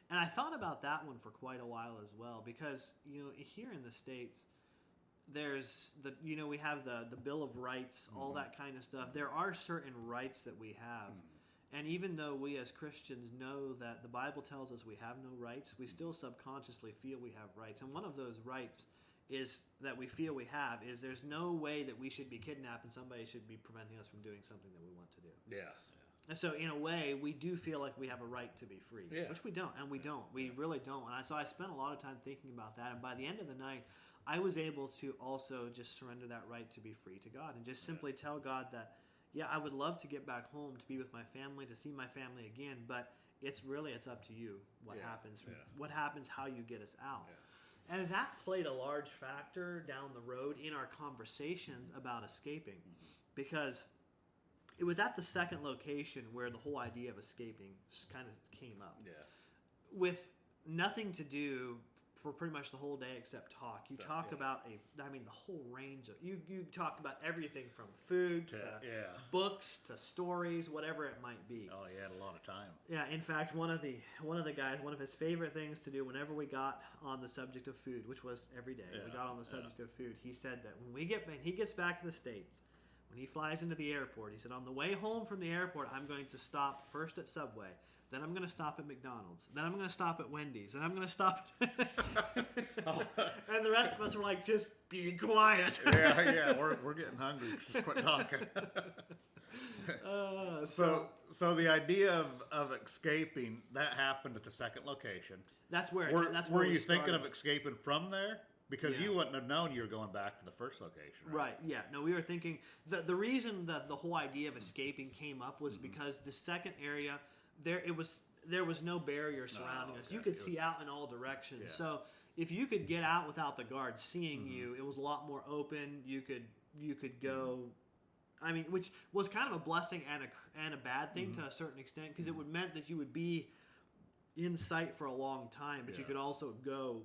And I thought about that one for quite a while as well, because here in the States, there's we have the Bill of Rights, all that kind of stuff. There are certain rights that we have. And even though we as Christians know that the Bible tells us we have no rights, we still subconsciously feel we have rights. And one of those rights is that we feel we have is there's no way that we should be kidnapped and somebody should be preventing us from doing something that we want to do. Yeah. And so in a way, we do feel like we have a right to be free, which we don't, and we don't. We really don't. And so I spent a lot of time thinking about that. And by the end of the night, I was able to also just surrender that right to be free to God and just simply tell God that, I would love to get back home to be with my family, to see my family again, but it's up to you what happens. What happens, how you get us out. Yeah. And that played a large factor down the road in our conversations about escaping, because it was at the second location where the whole idea of escaping kind of came up. Yeah. With nothing to do for pretty much the whole day except talk. You talk about the whole range of you talk about everything from food to books to stories, whatever it might be. Oh, you had a lot of time. Yeah, in fact, one of the guys, one of his favorite things to do whenever we got on the subject of food, which was every day, we got on the subject of food, he said that when he gets back to the States, when he flies into the airport, he said, on the way home from the airport, I'm going to stop first at Subway. Then I'm going to stop at McDonald's. Then I'm going to stop at Wendy's. Then I'm going to stop at... And the rest of us were like, just be quiet. We're getting hungry. Just quit talking. So the idea of escaping, that happened at the second location. That's where were you thinking of escaping from there? Because you wouldn't have known you were going back to the first location, right? Right, yeah. No, we were thinking... The reason that the whole idea of escaping came up was because the second area... There was no barrier surrounding us. You could see out in all directions. Yeah. So if you could get out without the guards seeing you, it was a lot more open. You could go I mean, which was kind of a blessing and a bad thing to a certain extent, because it would meant that you would be in sight for a long time, but you could also go.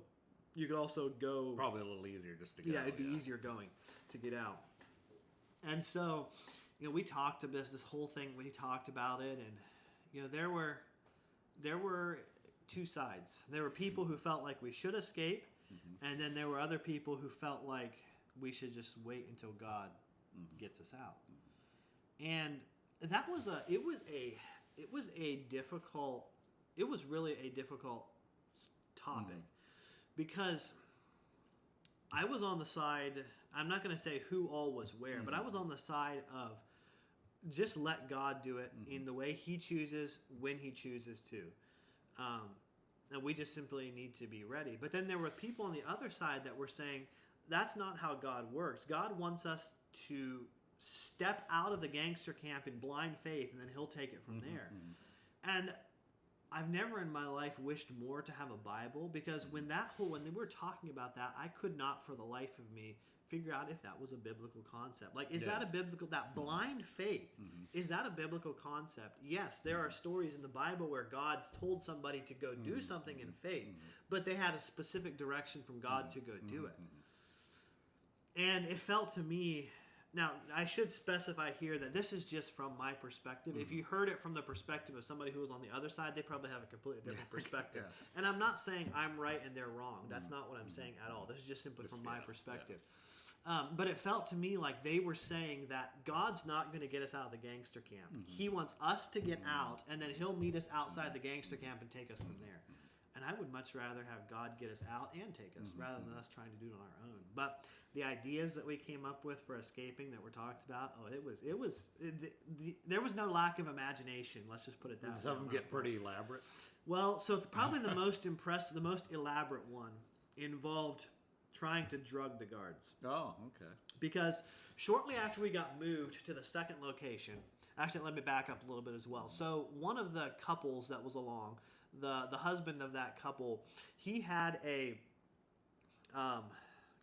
You could also go. Probably a little easier just to get out. It'd be easier going to get out. And so, we talked about this whole thing. We talked about it, and there were two sides. There were people who felt like we should escape, and then there were other people who felt like we should just wait until God gets us out. And that was it was really a difficult topic, because I was on the side, I'm not going to say who all was where, but I was on the side of just let God do it in the way He chooses, when He chooses to. And we just simply need to be ready. But then there were people on the other side that were saying, that's not how God works. God wants us to step out of the gangster camp in blind faith, and then He'll take it from there. And I've never in my life wished more to have a Bible, because when they were talking about that, I could not for the life of me figure out if that was a biblical concept. Like, is that a biblical, that blind faith, is that a biblical concept? Yes, there are stories in the Bible where God's told somebody to go do something in faith, but they had a specific direction from God to go do it. And it felt to me, now I should specify here that this is just from my perspective. If you heard it from the perspective of somebody who was on the other side, they probably have a completely different perspective. And I'm not saying I'm right and they're wrong. That's not what I'm saying at all. This is just simply from my perspective. But it felt to me like they were saying that God's not going to get us out of the gangster camp. He wants us to get out, and then He'll meet us outside the gangster camp and take us from there. And I would much rather have God get us out and take us, rather than us trying to do it on our own. But the ideas that we came up with for escaping that were talked about, there was no lack of imagination. Let's just put it that way. Did some of them get pretty elaborate? Well, so probably the most elaborate one involved trying to drug the guards. Oh, okay. Because shortly after we got moved to the second location, actually, let me back up a little bit as well. So one of the couples that was along, the husband of that couple, he had a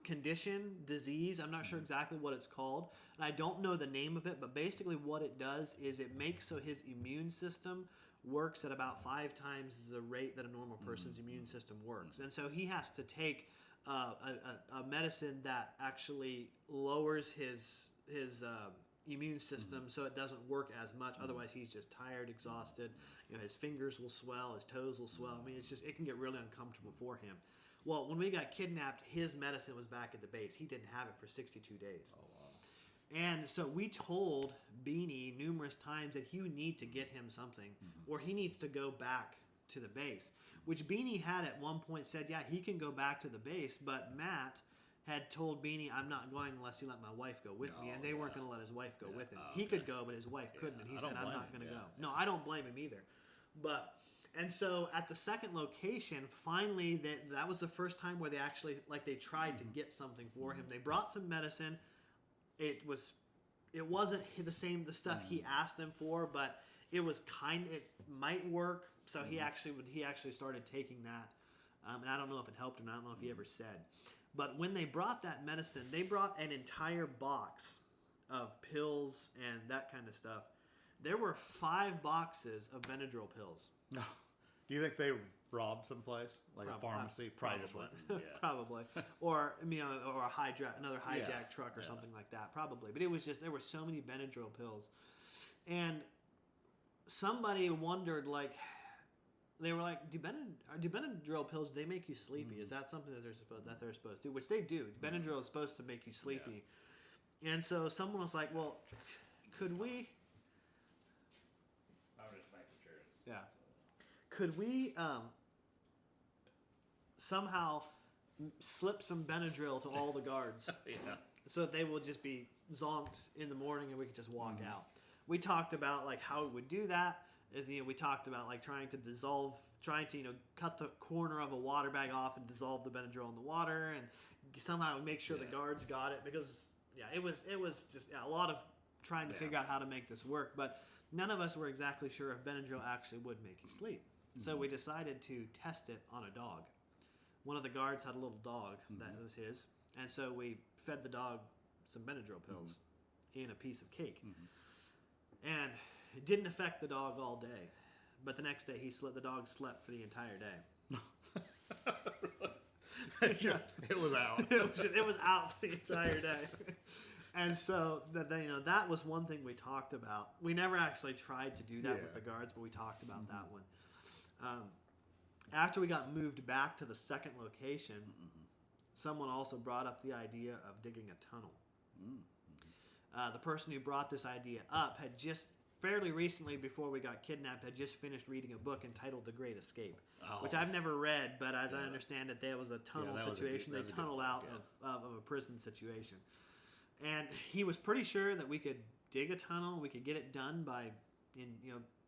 condition, disease. I'm not sure exactly what it's called, and I don't know the name of it, but basically what it does is it makes so his immune system works at about 5 times the rate that a normal person's immune system works. And so he has to take a medicine that actually lowers his immune system so it doesn't work as much. Otherwise, he's just tired, exhausted. His fingers will swell, his toes will swell. I mean, it can get really uncomfortable for him. Well, when we got kidnapped, his medicine was back at the base. He didn't have it for 62 days. Oh, wow. And so we told Beanie numerous times that he would need to get him something, or he needs to go back to the base, which Beanie had at one point said, yeah, he can go back to the base, but Matt had told Beanie, I'm not going unless you let my wife go with me, and they weren't going to let his wife go with him. He could go, but his wife couldn't, and he said, I'm not going to go. No, I don't blame him either. And so at the second location, finally, that was the first time where they actually, they tried to get something for him. They brought some medicine. It wasn't the stuff he asked them for, but it was it might work. So he actually started taking that, and I don't know if it helped him. I don't know if he ever said. But when they brought that medicine, they brought an entire box of pills and that kind of stuff. There were 5 boxes of Benadryl pills. No. Do you think they robbed someplace, like a pharmacy? Probably. Probably. Or another hijack truck or something like that. Probably. But it was just, there were so many Benadryl pills. And somebody wondered, they were like, do Benadryl pills, do they make you sleepy? Is that something that they're supposed to do? Which they do. Benadryl is supposed to make you sleepy. Yeah. And so someone was like, well, could we... I'm just making sure it's... Yeah. Could we somehow slip some Benadryl to all the guards? So that they will just be zonked in the morning and we can just walk out. We talked about how we would do that. We talked about trying to cut the corner of a water bag off and dissolve the Benadryl in the water, and somehow make sure the guards got it, because it was just a lot of trying to figure out how to make this work. But none of us were exactly sure if Benadryl actually would make you sleep. So we decided to test it on a dog. One of the guards had a little dog that was his, and so we fed the dog some Benadryl pills. in a piece of cake. And it didn't affect the dog all day. But the next day, the dog slept for the entire day. It was out. It was out for the entire day. And so that was one thing we talked about. We never actually tried to do that with the guards, but we talked about that one. After we got moved back to the second location, someone also brought up the idea of digging a tunnel. The person who brought this idea up had just fairly recently, before we got kidnapped, had just finished reading a book entitled The Great Escape, which I've never read, but as I understand it, there was a tunnel situation. They tunneled out of a prison situation. And he was pretty sure that we could dig a tunnel, we could get it done in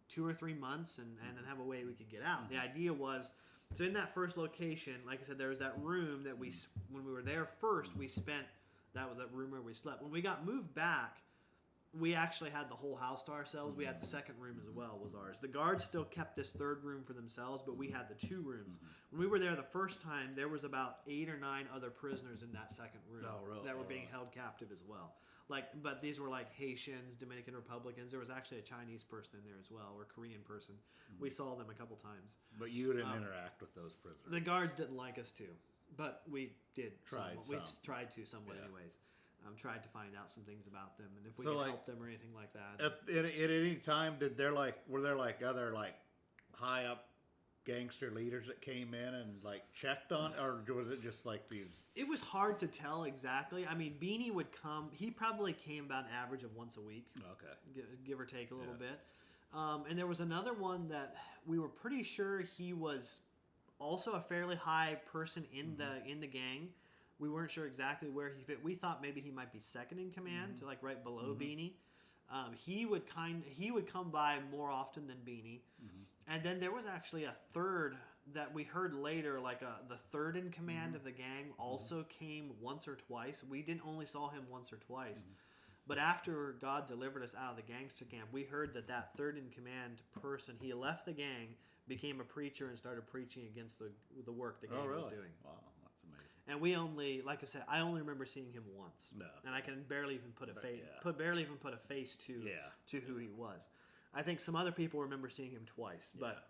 2 or 3 months, and then have a way we could get out. The idea was, so in that first location, like I said, there was that room that when we were there first, we spent, that was that room where we slept. When we got moved back, we actually had the whole house to ourselves. We had the second room as well, was ours. The guards still kept this third room for themselves, but we had the 2 rooms. When we were there the first time, there was about 8 or 9 other prisoners in that second room that were being held captive as well. But these were like Haitians, Dominican Republicans. There was actually a Chinese person in there as well, or a Korean person. We saw them a couple times. But you didn't interact with those prisoners. The guards didn't like us to, but we did. We tried to somewhat, anyways. Tried to find out some things about them, and if we could help them or anything like that. At any time, were there other high up gangster leaders that came in and checked on, or was it just these? It was hard to tell exactly. I mean, Beanie would come. He probably came about an average of once a week. Okay, give or take a little bit. And there was another one that we were pretty sure he was also a fairly high person in the gang. We weren't sure exactly where he fit. We thought maybe he might be second in command, to right below Beanie. He would come by more often than Beanie. And then there was actually a third that we heard later, the third in command of the gang also came once or twice. We didn't only saw him once or twice. But after God delivered us out of the gangster camp, we heard that third in command person, he left the gang, became a preacher, and started preaching against the work the gang was doing. Wow. And we only, like I said, I only remember seeing him once, and I can barely even put a face to who he was. I think some other people remember seeing him twice, but